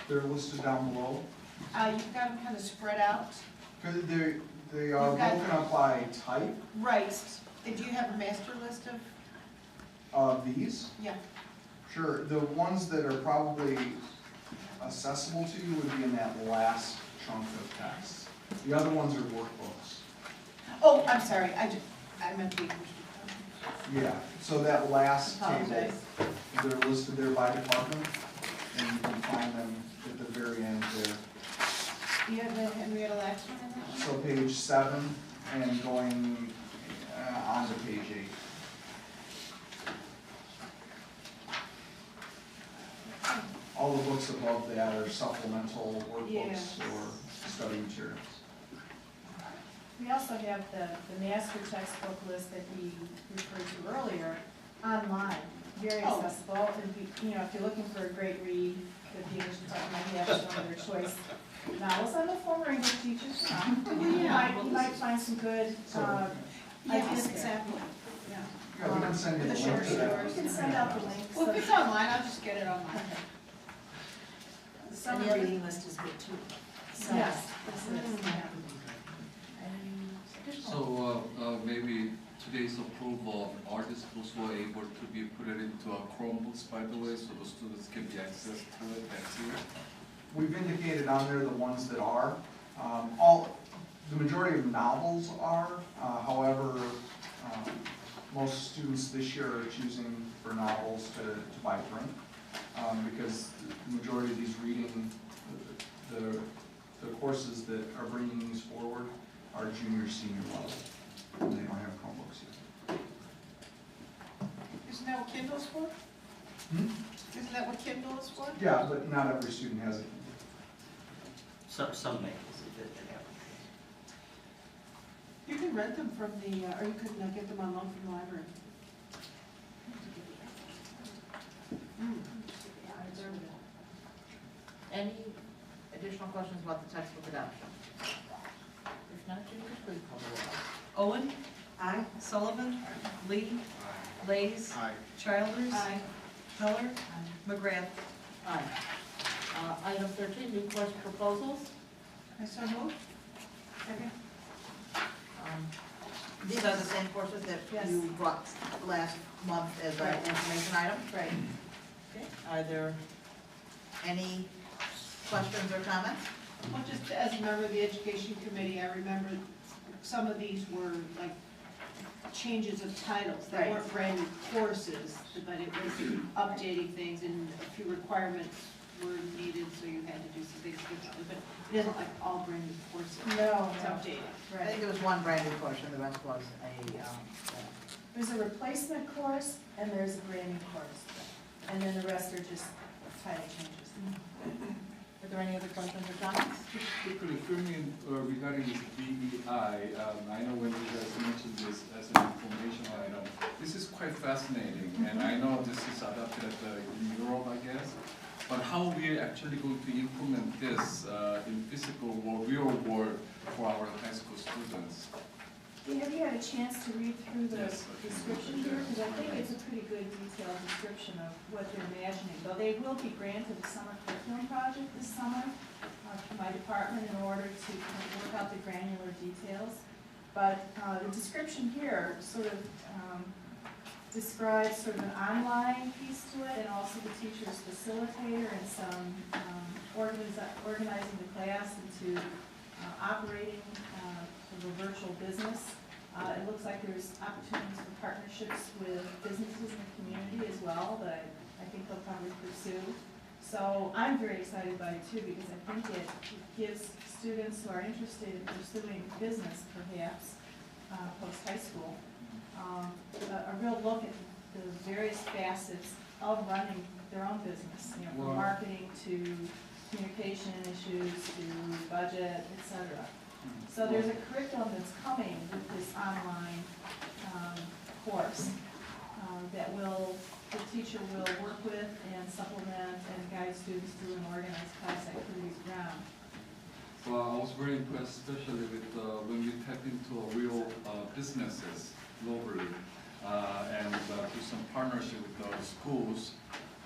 They're listed down below. You've got them kind of spread out. Because they are You've got- broken up by type Right. Do you have a master list of, of these. yeah, Sure, the ones that are probably accessible to you would be in that last chunk of text. The other ones are workbooks. oh, I'm sorry, I meant the English. Yeah, so that last table, Apologize. they're listed there by department, and you can find them at the very end there. Do you have the Henrietta Lacks one in that one? So page 7 and going on to page 8. All the books above that are supplemental workbooks Yes. or study materials. We also have the master textbook list that we referred to earlier, online, very Oh. accessible. And if you're looking for a great read, the English department might have some of their choice novels. I'm a former English teacher, so you might find some good Yes, ideas there. exactly. Yeah. Yeah, we can send you The the short link to that. We can send out the links. Well, if it's online, I'll just get it online. The summer reading list is good too. Yes, this is, yeah. So, maybe today's approval, are these books were able to be put into a Chromebooks, by the way, so the students can be access to it, that's it? We've indicated on there the ones that are. The majority of novels are, however, most students this year are choosing for novels to buy print, because the majority of these reading, the courses that are bringing these forward are junior, senior level, and they don't have Chromebooks yet. Isn't that what Kindle's for? Isn't that what Kindle is for? Yeah, but not every student has it. Some may, that have. You can rent them from the, or you could get them on loan from the library. Any additional questions about the textbook adoption? If not, Judy, please call the roll. Owen? Aye. Sullivan? Lee? Lees? Aye. Childers? Aye. Heller? McGrath? Aye. Item 13, new course proposals. I so moved. Second. These are the same courses that Yes. you brought last month as an information item? Right. Okay, are there any questions or comments? Well, just as a member of the education committee, I remember some of these were like changes of titles. They Right. weren't brand new courses, but it was updating things and a few requirements were needed, so you had to do some things differently. But it isn't like all brand new courses. No, It's no. updated. I think there was one brand new course and the rest was There's a replacement course and there's a brand new course. And then the rest are just title changes. are there any other questions or comments? Quickly, fill me in regarding this DEI. I know when you guys mentioned this as an information item, this is quite fascinating, and I know this is adopted in Europe, I guess. But how we actually going to implement this in physical world, real world for our high school students? Have you had a chance to read through the Yes. description here? Because I think it's a pretty good detailed description of what they're imagining. Though they will be granted a summer curriculum project this summer from my department in order to kind of work out the granular details. But the description here sort of describes sort of an online piece to it and also the teacher's facilitator and some organizing the class into operating sort of a virtual business. It looks like there's opportunities for partnerships with businesses in the community as well that I think they'll probably pursue. So I'm very excited by it too because I think it gives students who are interested in pursuing business perhaps post-high school a real look at the various facets of running their own business, you know, from Wow. marketing to communication issues to budget, et cetera. So there's a curriculum that's coming with this online course that the teacher will work with and supplement and guide students through and organize class activities around. So I was very impressed, especially with when we tap into real businesses globally and do some partnership with the schools.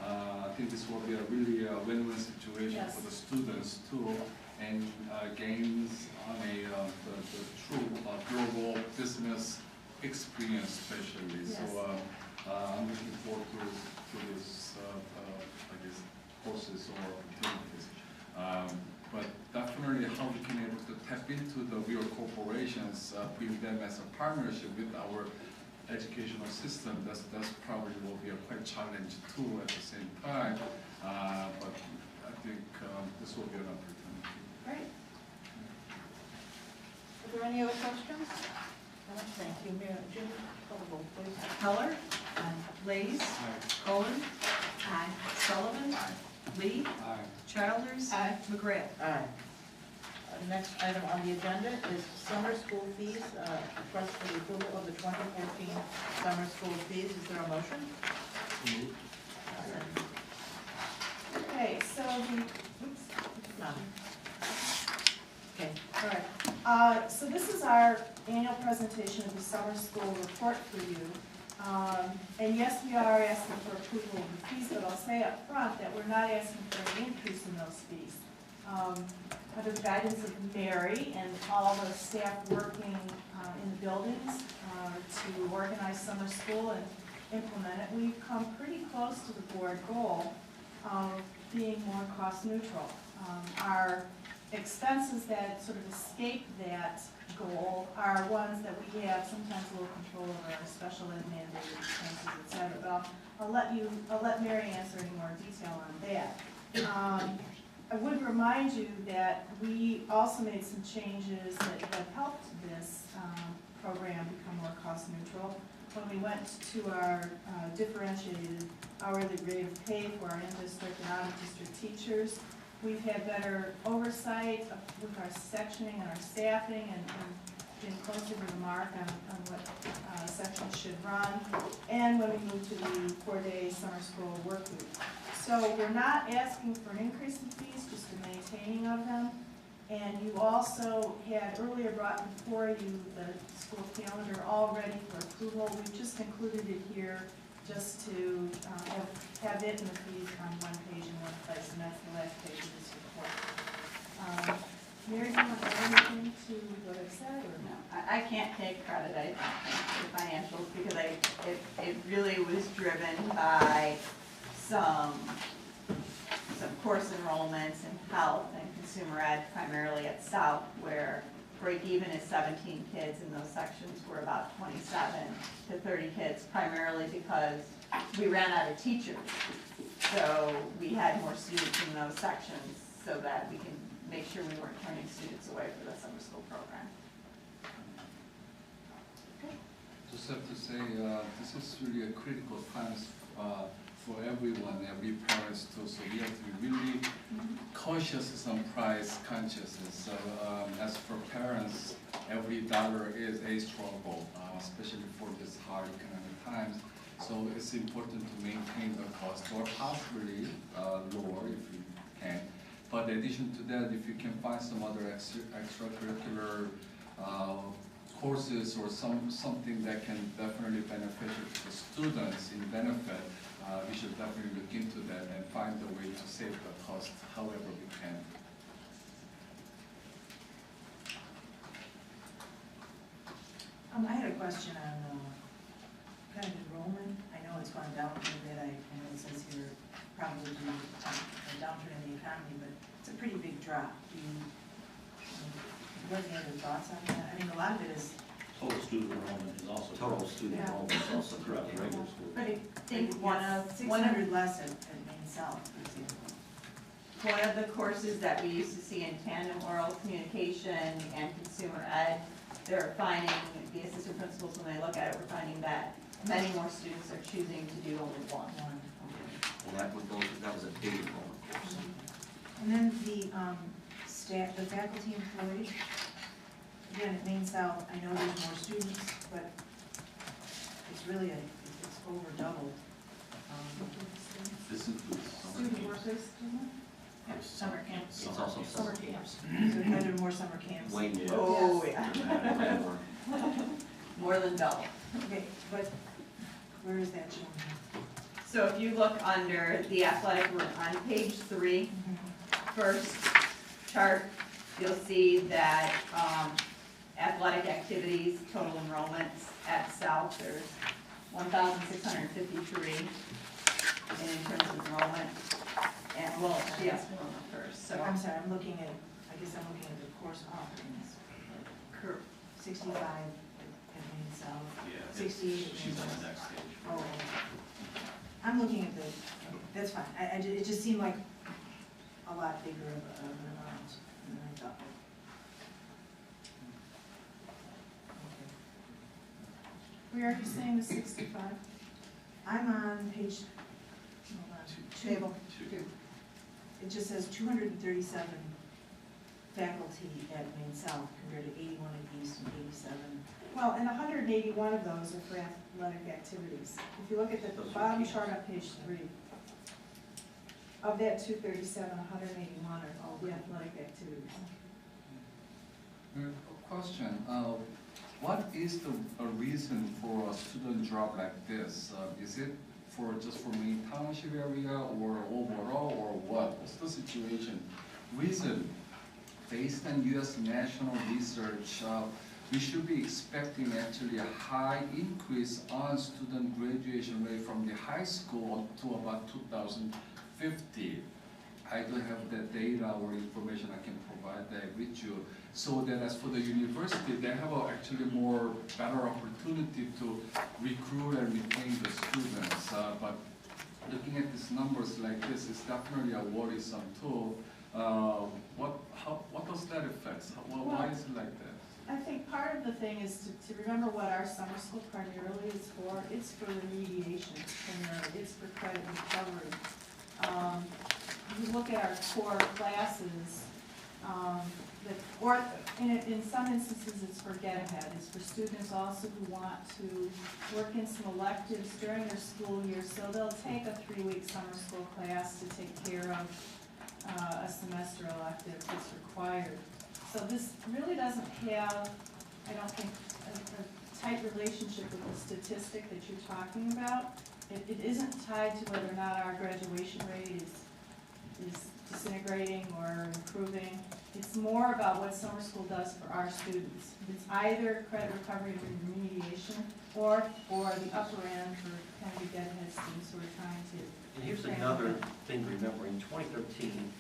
I think this will be a really win-win situation for the students too, and gains on the true global business experience, especially. Yes. So I'm looking forward to this, I guess, courses or opportunities. But definitely how we can able to tap into the real corporations, bring them as a partnership with our educational system, that's probably will be a quite challenge too at the same time. But I think this will be an opportunity. Great. Are there any other questions? Thank you. Mayor, Jim, call the roll, please. Heller. Lays. Colon. Sullivan. Lee. Childers. McGrath. Aye. Next item on the agenda is summer school fees, request for the approval of the 2014 summer school fees. Is there a motion? Okay, so oops, None. Okay. all right. So this is our annual presentation of the summer school report for you. And yes, we are asking for approval of the fees, but I'll say up front that we're not asking for an increase in those fees. Under the guidance of Mary and all the staff working in the buildings to organize summer school and implement it, we've come pretty close to the board goal of being more cost neutral. Our expenses that sort of escape that goal are ones that we have sometimes a little control over, our special ed mandated expenses, et cetera. But I'll let Mary answer any more detail on that. I would remind you that we also made some changes that helped this program become more cost neutral. When we went to our differentiated hourly rate of pay for our in-district and out-of-district teachers, we've had better oversight with our sectioning and our staffing and getting closer to the mark on what sections should run. And when we moved to the 4-day summer school work week. So we're not asking for an increase in fees, just a maintaining of them. And you also had earlier brought before you the school calendar all ready for approval. We've just included it here just to have it and the fees on one page in one place, and that's the last page of this report. Mary, do you want to add anything to what I've said, or no? I can't take credit, I don't think, for the financials, because it really was driven by some course enrollments in health and consumer ed, primarily at South, where break even is 17 kids, and those sections were about 27 to 30 kids, primarily because we ran out of teachers. So we had more students in those sections so that we can make sure we weren't turning students away for the summer school program. Just have to say, this is really a critical time for everyone, every parents too. So we have to be really cautious on price consciousness. So as for parents, every dollar is a struggle, especially for this hard economic times. So it's important to maintain the cost, or possibly lower if you can. But in addition to that, if you can find some other extracurricular courses or something that can definitely beneficial to the students in benefit, we should definitely look into that and find a way to save the cost however we can. I had a question on kind of enrollment. I know it's gone down a little bit. I know it says here probably due to a downturn in the economy, but it's a pretty big drop. Do you have any other thoughts on that? I mean, a lot of it is Total student enrollment is also. Total student enrollment is also throughout the regular school. But I think one of 600 less at Maine South, for example. One of the courses that we used to see in tandem oral communication and consumer ed, they're finding, the assistant principals, when they look at it, we're finding that many more students are choosing to do only one. And that was a big enrollment course. And then the staff, the faculty employees, again, at Maine South, I know there's more students, but it's really it's over doubled. This includes Student workers, Summer camps. It's also Summer camps. So we had more summer camps. Way more. Oh, yeah. More than double. Okay, but where is that shown? So if you look under the athletic, we're on page 3, first chart, you'll see that athletic activities, total enrollments at South, there's 1,653 in terms of enrollment. And, well, she asked enrollment first, so. I'm sorry, I'm looking at, I guess I'm looking at the course offerings. 65 at Maine South, Yeah, 68 at she's Maine on South. the next page. Oh, I'm looking at the, that's fine, it just seemed like a lot bigger of an amount than I thought. Where are you saying the 65? I'm on page, hold on, table 2. It just says 237 faculty at Maine South compared to 81 at East and 87. Well, and 181 of those are for athletic activities. If you look at the bottom chart on page 3, of that 237, 181 are all the athletic activities. Question, what is the reason for a student drop like this? Is it just for Maine Township area or overall or what? What's the situation? Reason, based on U.S. national research, we should be expecting actually a high increase on student graduation rate from the high school to about 2050. I don't have that data or information I can provide that with you. So that as for the university, they have actually more better opportunity to recruit and retain the students. But looking at these numbers like this is definitely a worrisome tool. What does that affect? Why is it like that? I think part of the thing is to remember what our summer school primarily is for. It's for remediation primarily. It's for credit recovery. You look at our core classes, or in some instances it's for get ahead. It's for students also who want to work in some electives during their school year. So they'll take a 3-week summer school class to take care of a semester elective that's required. So this really doesn't have, I don't think, a tight relationship with the statistic that you're talking about. It isn't tied to whether or not our graduation rate is disintegrating or improving. It's more about what summer school does for our students. It's either credit recovery and remediation or for the upper end for kind of the get ahead students who are trying to. And here's another thing to remember. In 2013,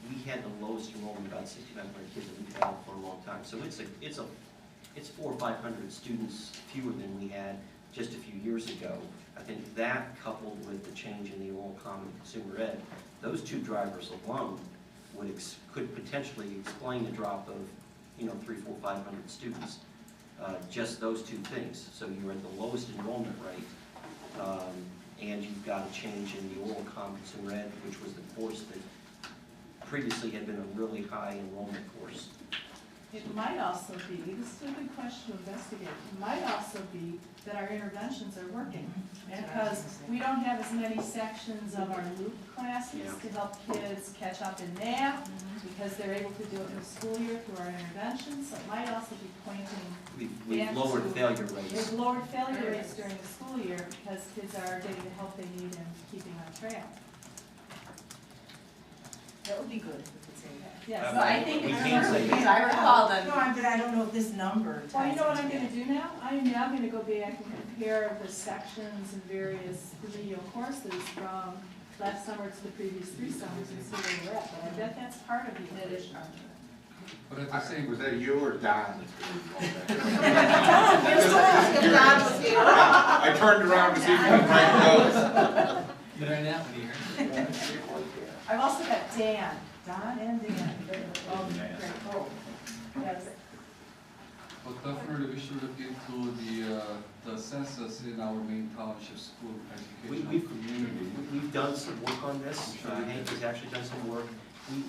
we had the lowest enrollment, about 6,900 kids that we've had for a long time. So it's 400 or 500 students fewer than we had just a few years ago. I think that, coupled with the change in the oral common consumer ed, those two drivers alone could potentially explain the drop of 300, 400, 500 students. Just those two things. So you're at the lowest enrollment rate, and you've got a change in the oral common consumer ed, which was the course that previously had been a really high enrollment course. It might also be, this is a good question to investigate, it might also be that our interventions are working. Because we don't have as many sections of our loop classes to help kids catch up in math, because they're able to do it in the school year through our interventions. So it might also be pointing We've lowered failure rates. We've lowered failure rates during the school year because kids are getting the help they need and keeping on track. That would be good if we could say that. Yes. Well, I think We it's can say true, that. because I recall them. No, but I don't know if this number ties Well, you know what I'm into gonna do now? I am now gonna go back and compare the sections and various remedial courses from last summer to the previous 3 summers and see where we're at. But I bet that's part of the addition. But at the same, Was that you or Don? Don was here. I turned around to see if he was right. You learn that one here. I've also got Dan, Don and Dan. Oh, great. Oh, yes. but definitely we should look into the census in our Maine Township school education community. We've done some work on this. Hank has actually done some work.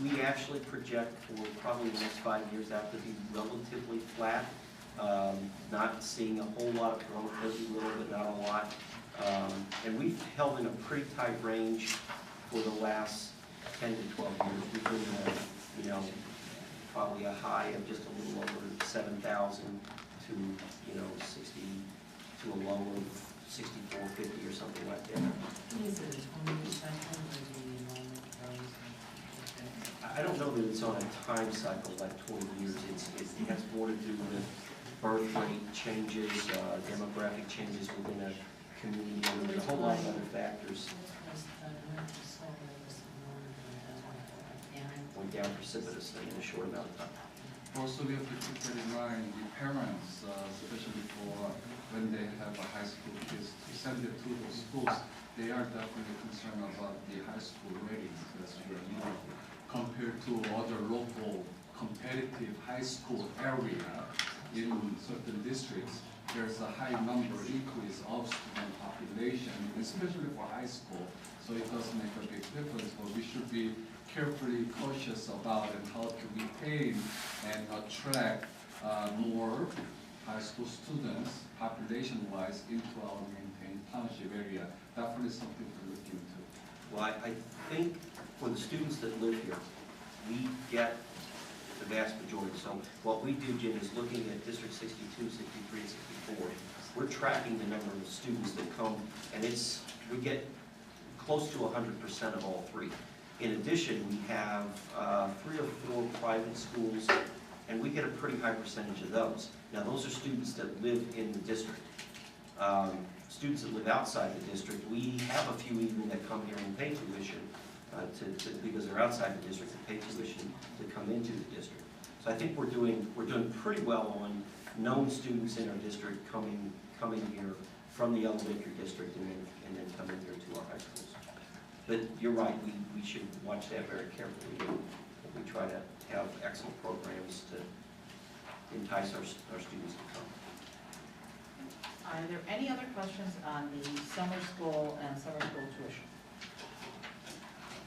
We actually project for probably the next 5 years out to be relatively flat. Not seeing a whole lot of growth, maybe a little, but not a lot. And we've held in a pretty tight range for the last 10 to 12 years. We've been, you know, probably a high of just a little over 7,000 to, you know, 60 to a low of 6,450 or something like that. Is it a 20-year cycle or the enrollment grows? I don't know that it's on a time cycle like 20 years. It has more to do with birth rate changes, demographic changes within a community, and there's a whole lot of other factors. Went down precipitously in a short amount of time. Also, we have to keep that in mind, the parents, especially for when they have a high school kids, to send it to those schools, they are definitely concerned about the high school ratings, as you know, compared to other local competitive high school area in certain districts. There's a high number increase of student population, especially for high school, so it does make a big difference, but we should be carefully cautious about and how to retain and attract more high school students, population-wise, into our maintained township area. Definitely something to look into. Well, I think for the students that live here, we get the vast majority. So what we do, Jim, is looking at District 62, 63, and 64. We're tracking the number of students that come, and we get close to 100% of all three. In addition, we have 3 or 4 private schools, and we get a pretty high percentage of those. Now, those are students that live in the district. Students that live outside the district, we have a few even that come here and pay tuition because they're outside the district, and pay tuition to come into the district. So I think we're doing pretty well on known students in our district coming here from the elementary district and then coming here to our high schools. But you're right, we should watch that very carefully. We try to have excellent programs to entice our students to come. Are there any other questions on the summer school and summer school tuition?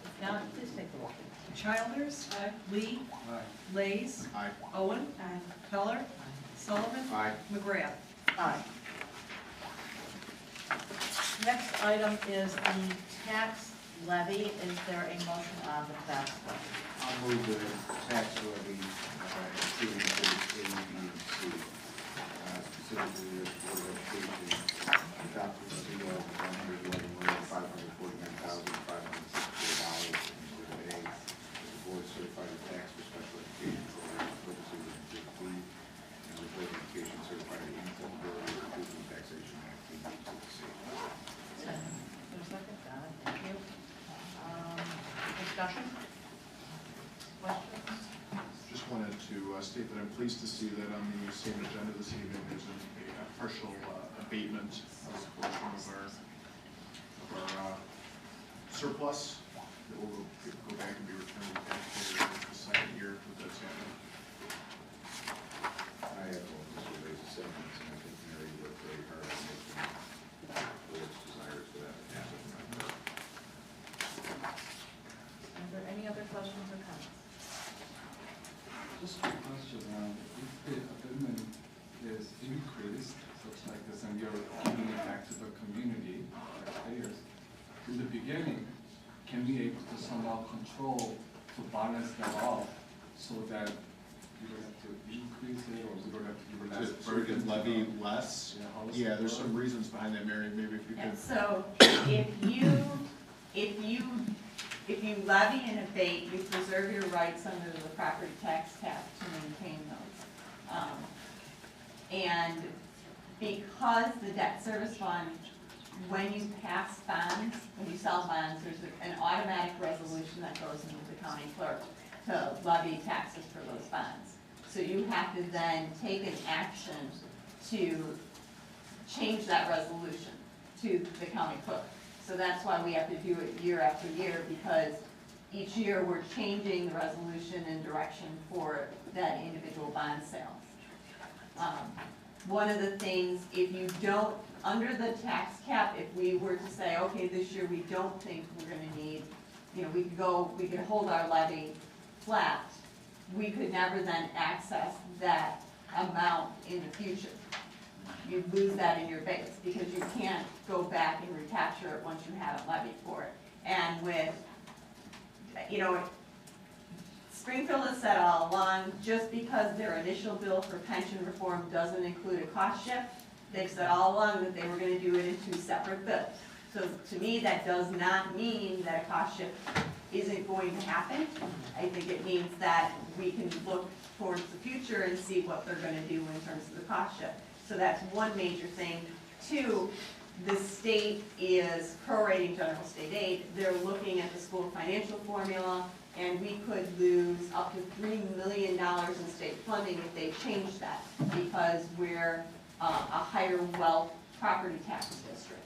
If not, please take the roll. Childers. Aye. Lee. Aye. Lays. Aye. Owen. Keller. Sullivan. Aye. McGrath. Aye. Next item is the tax levy. Is there a motion on the tax levy? I'll move the tax levy, including A, B, and C. Specifically, the Board of Education adopted a fee of $111,549,564. And A, the board certified a tax for special education program purposes of District 3, and the Board of Education certified an income ability to reduce the taxation activity to the C. Second. There's a second, got it, thank you. Discussion? Questions? Just wanted to state that I'm pleased to see that on the same agenda this evening, there's a partial abatement of a portion of our surplus that will go back and be returned to taxpayers in the second year that that's happening. I have Mr. Ray's sentiments, and I think Mary worked very hard on making the board's desires for that to happen. Are there any other questions or comments? Just a question, if the amendment is increased, such like this, and you're giving it back to the community, taxpayers, in the beginning, can we able to somehow control to balance that off so that you don't have to increase it, or we don't have to give it less So we could levy less? Yeah, how does Yeah, it there's work? some reasons behind that, Mary, maybe if you Yeah, could. so if you levy and abate, you preserve your rights under the property tax cap to maintain those. And because the debt service fund, when you pass bonds, when you sell bonds, there's an automatic resolution that goes into the county clerk to levy taxes for those bonds. So you have to then take an action to change that resolution to the county clerk. So that's why we have to do it year after year, because each year we're changing the resolution and direction for that individual bond sale. One of the things, if you don't under the tax cap, if we were to say, okay, this year we don't think we're gonna need, we could hold our levy flat, we could never then access that amount in the future. You'd lose that in your base, because you can't go back and recapture it once you haven't levied for it. And with, Springfield has said all along, just because their initial bill for pension reform doesn't include a cost shift, they've said all along that they were gonna do it in 2 separate bills. So to me, that does not mean that a cost shift isn't going to happen. I think it means that we can look towards the future and see what they're gonna do in terms of the cost shift. So that's one major thing. 2, the state is prorating general state aid. They're looking at the school financial formula, and we could lose up to $3 million in state funding if they change that, because we're a higher wealth property tax district.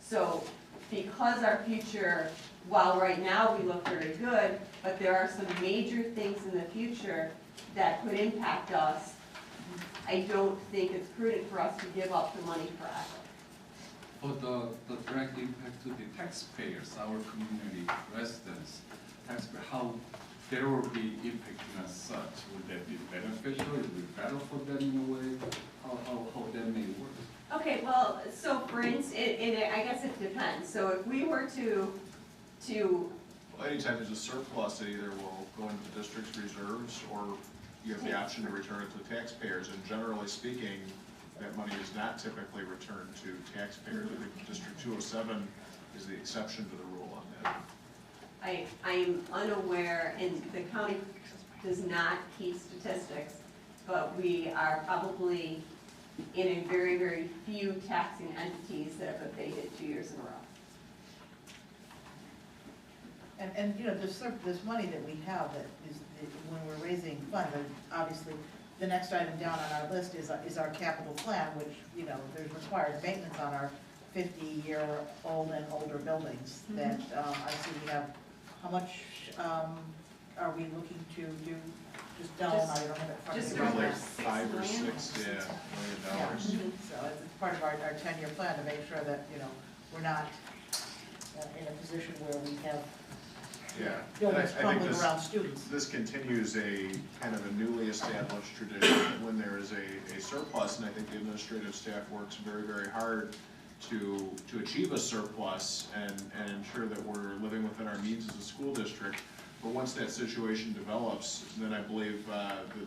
So because our future, while right now we look very good, but there are some major things in the future that could impact us, I don't think it's prudent for us to give up the money forever. But the direct impact to the taxpayers, our community residents, how they will be impacting as such, would that be beneficial? Would it be better for them in a way? How that may work? Okay, well, so for instance, I guess it depends. So if we were to Well, anytime there's a surplus, it either will go into the district's reserves, or you have the option to return it to the taxpayers. And generally speaking, that money is not typically returned to taxpayers. I think District 207 is the exception to the rule on that. I'm unaware, and the county does not keep statistics, but we are probably in a very, very few taxing entities that have abated 2 years in a row. And this money that we have that is, when we're raising funds, and obviously, the next item down on our list is our capital plan, which, there's required maintenance on our 50-year-old and older buildings that I see we have. How much are we looking to do? Just I don't have it in front of me. Around like $5 or $6 million. So it's part of our 10-year plan to make sure that, we're not in a position where we have buildings crumbling around students. This continues a kind of a newly established tradition when there is a surplus, and I think the administrative staff works very, very hard to achieve a surplus and ensure that we're living within our means as a school district. But once that situation develops, then I believe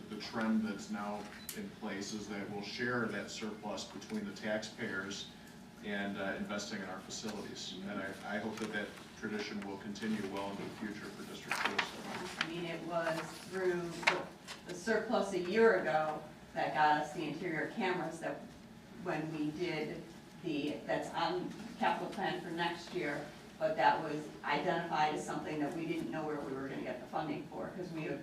the trend that's now in place is that we'll share that surplus between the taxpayers and investing in our facilities. And I hope that tradition will continue well into the future for District 207. I mean, it was through the surplus a year ago that got us the interior cameras that when we did that's on capital plan for next year, but that was identified as something that we didn't know where we were going to get the funding for, because we have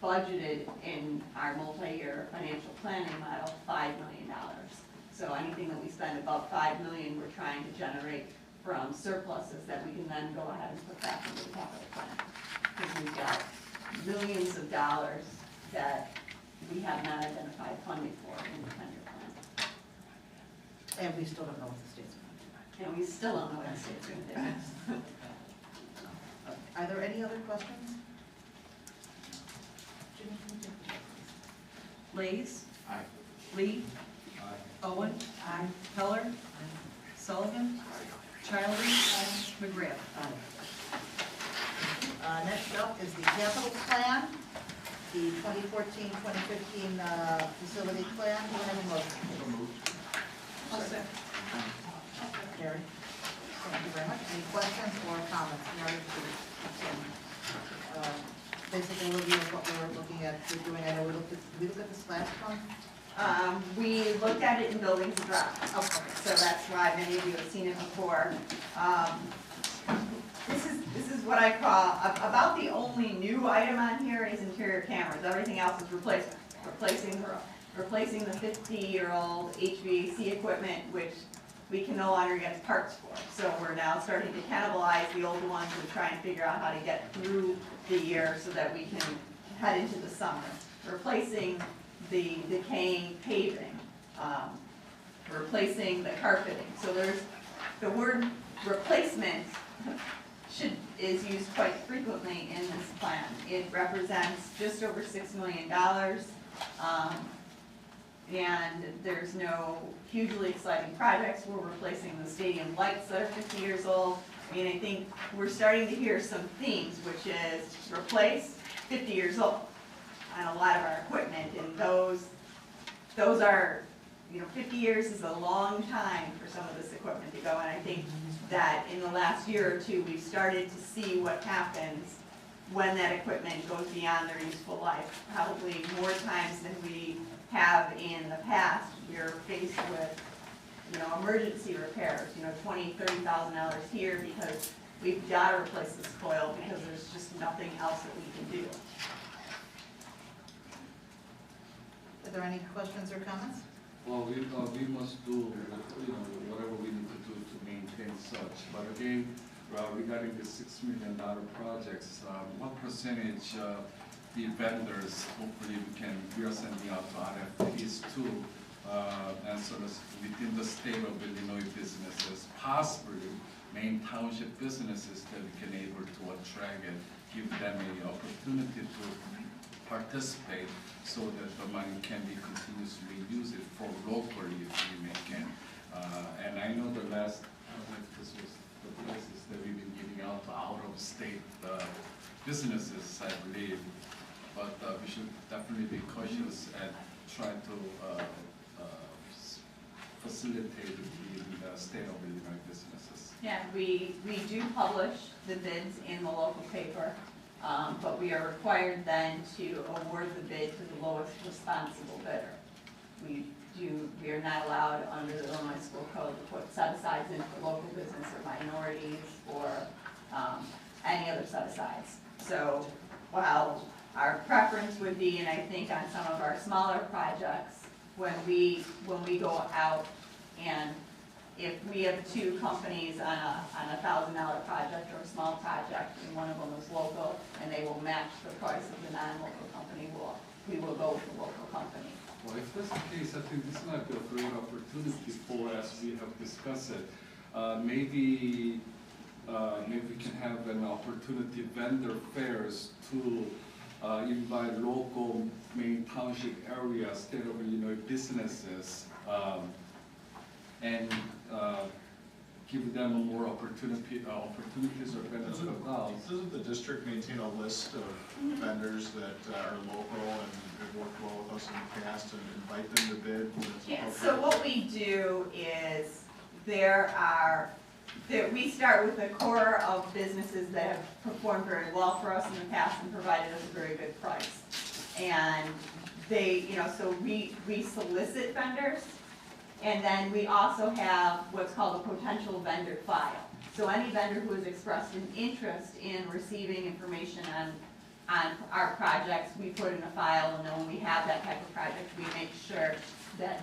budgeted in our multi-year financial planning model $5 million. So anything that we spend above $5 million, we're trying to generate from surpluses that we can then go ahead and put back into the capital plan. Because we've got millions of dollars that we have not identified funding for in the 10-year plan. And we still don't know what the state's going to do. And we still don't know what the state's going to do. Are there any other questions? Lees? Aye. Lee? Aye. Owen? Aye. Heller? Sullivan? Childs? McGrath? Next up is the capital plan, the 2014-2015 facility plan. Do I have a motion? I'll second. Mary? Thank you very much. Any questions or comments? Mary, basically a review of what we were looking at doing. I know we looked at this last month. We looked at it in buildings and grounds. Okay. So that's why many of you have seen it before. This is what I call, about the only new item on here is interior cameras. Everything else is replacement. Replacing the 50-year-old HVAC equipment, which we can no longer get parts for. So we're now starting to cannibalize the old ones and try and figure out how to get through the year so that we can head into the summer. Replacing the decaying paving. replacing the carpeting. So there's, the word replacement is used quite frequently in this plan. It represents just over $6 million. And there's no hugely exciting projects. We're replacing the stadium lights that are 50 years old. I mean, I think we're starting to hear some themes, which is replace 50 years old on a lot of our equipment. And those are, 50 years is a long time for some of this equipment to go. And I think that in the last year or two, we've started to see what happens when that equipment goes beyond their useful life. Probably more times than we have in the past. We're faced with, emergency repairs, $20,000, $30,000 here because we've got to replace this coil because there's just nothing else that we can do. Are there any questions or comments? Well, we must do, whatever we need to do to maintain such. But again, regarding the $6 million projects, what percentage the vendors, hopefully we are sending out to RFPs to answer this within the state of Illinois businesses, possibly main township businesses that we can able to attract and give them an opportunity to participate so that the money can be continuously used for locally if we can. And I know the last, this was the places that we've been giving out to out-of-state businesses, I believe. But we should definitely be cautious and try to facilitate the state of Illinois businesses. Yeah, we do publish the bids in the local paper, but we are required then to award the bid to the lowest responsible bidder. We are not allowed under the Illinois School Code to put set-asides in for local business or minorities or any other set-asides. So while our preference would be, and I think on some of our smaller projects, when we go out and if we have two companies on a $1,000 project or a small project and one of them is local and they will match the price of the non-local company, we will go with the local company. Well, if that's the case, I think this might be a great opportunity for us. We have discussed it. Maybe we can have an opportunity vendor fairs to invite local main township area, state of Illinois businesses, and give them a more opportunities or benefits of doubt. Doesn't the district maintain a list of vendors that are local and have worked well with us in the past and invite them to bid when it's Yeah, appropriate? so what we do is we start with a core of businesses that have performed very well for us in the past and provided us a very good price. And so we solicit vendors, and then we also have what's called a potential vendor file. So any vendor who has expressed an interest in receiving information on our projects, we put in a file, and then when we have that type of project, we make sure that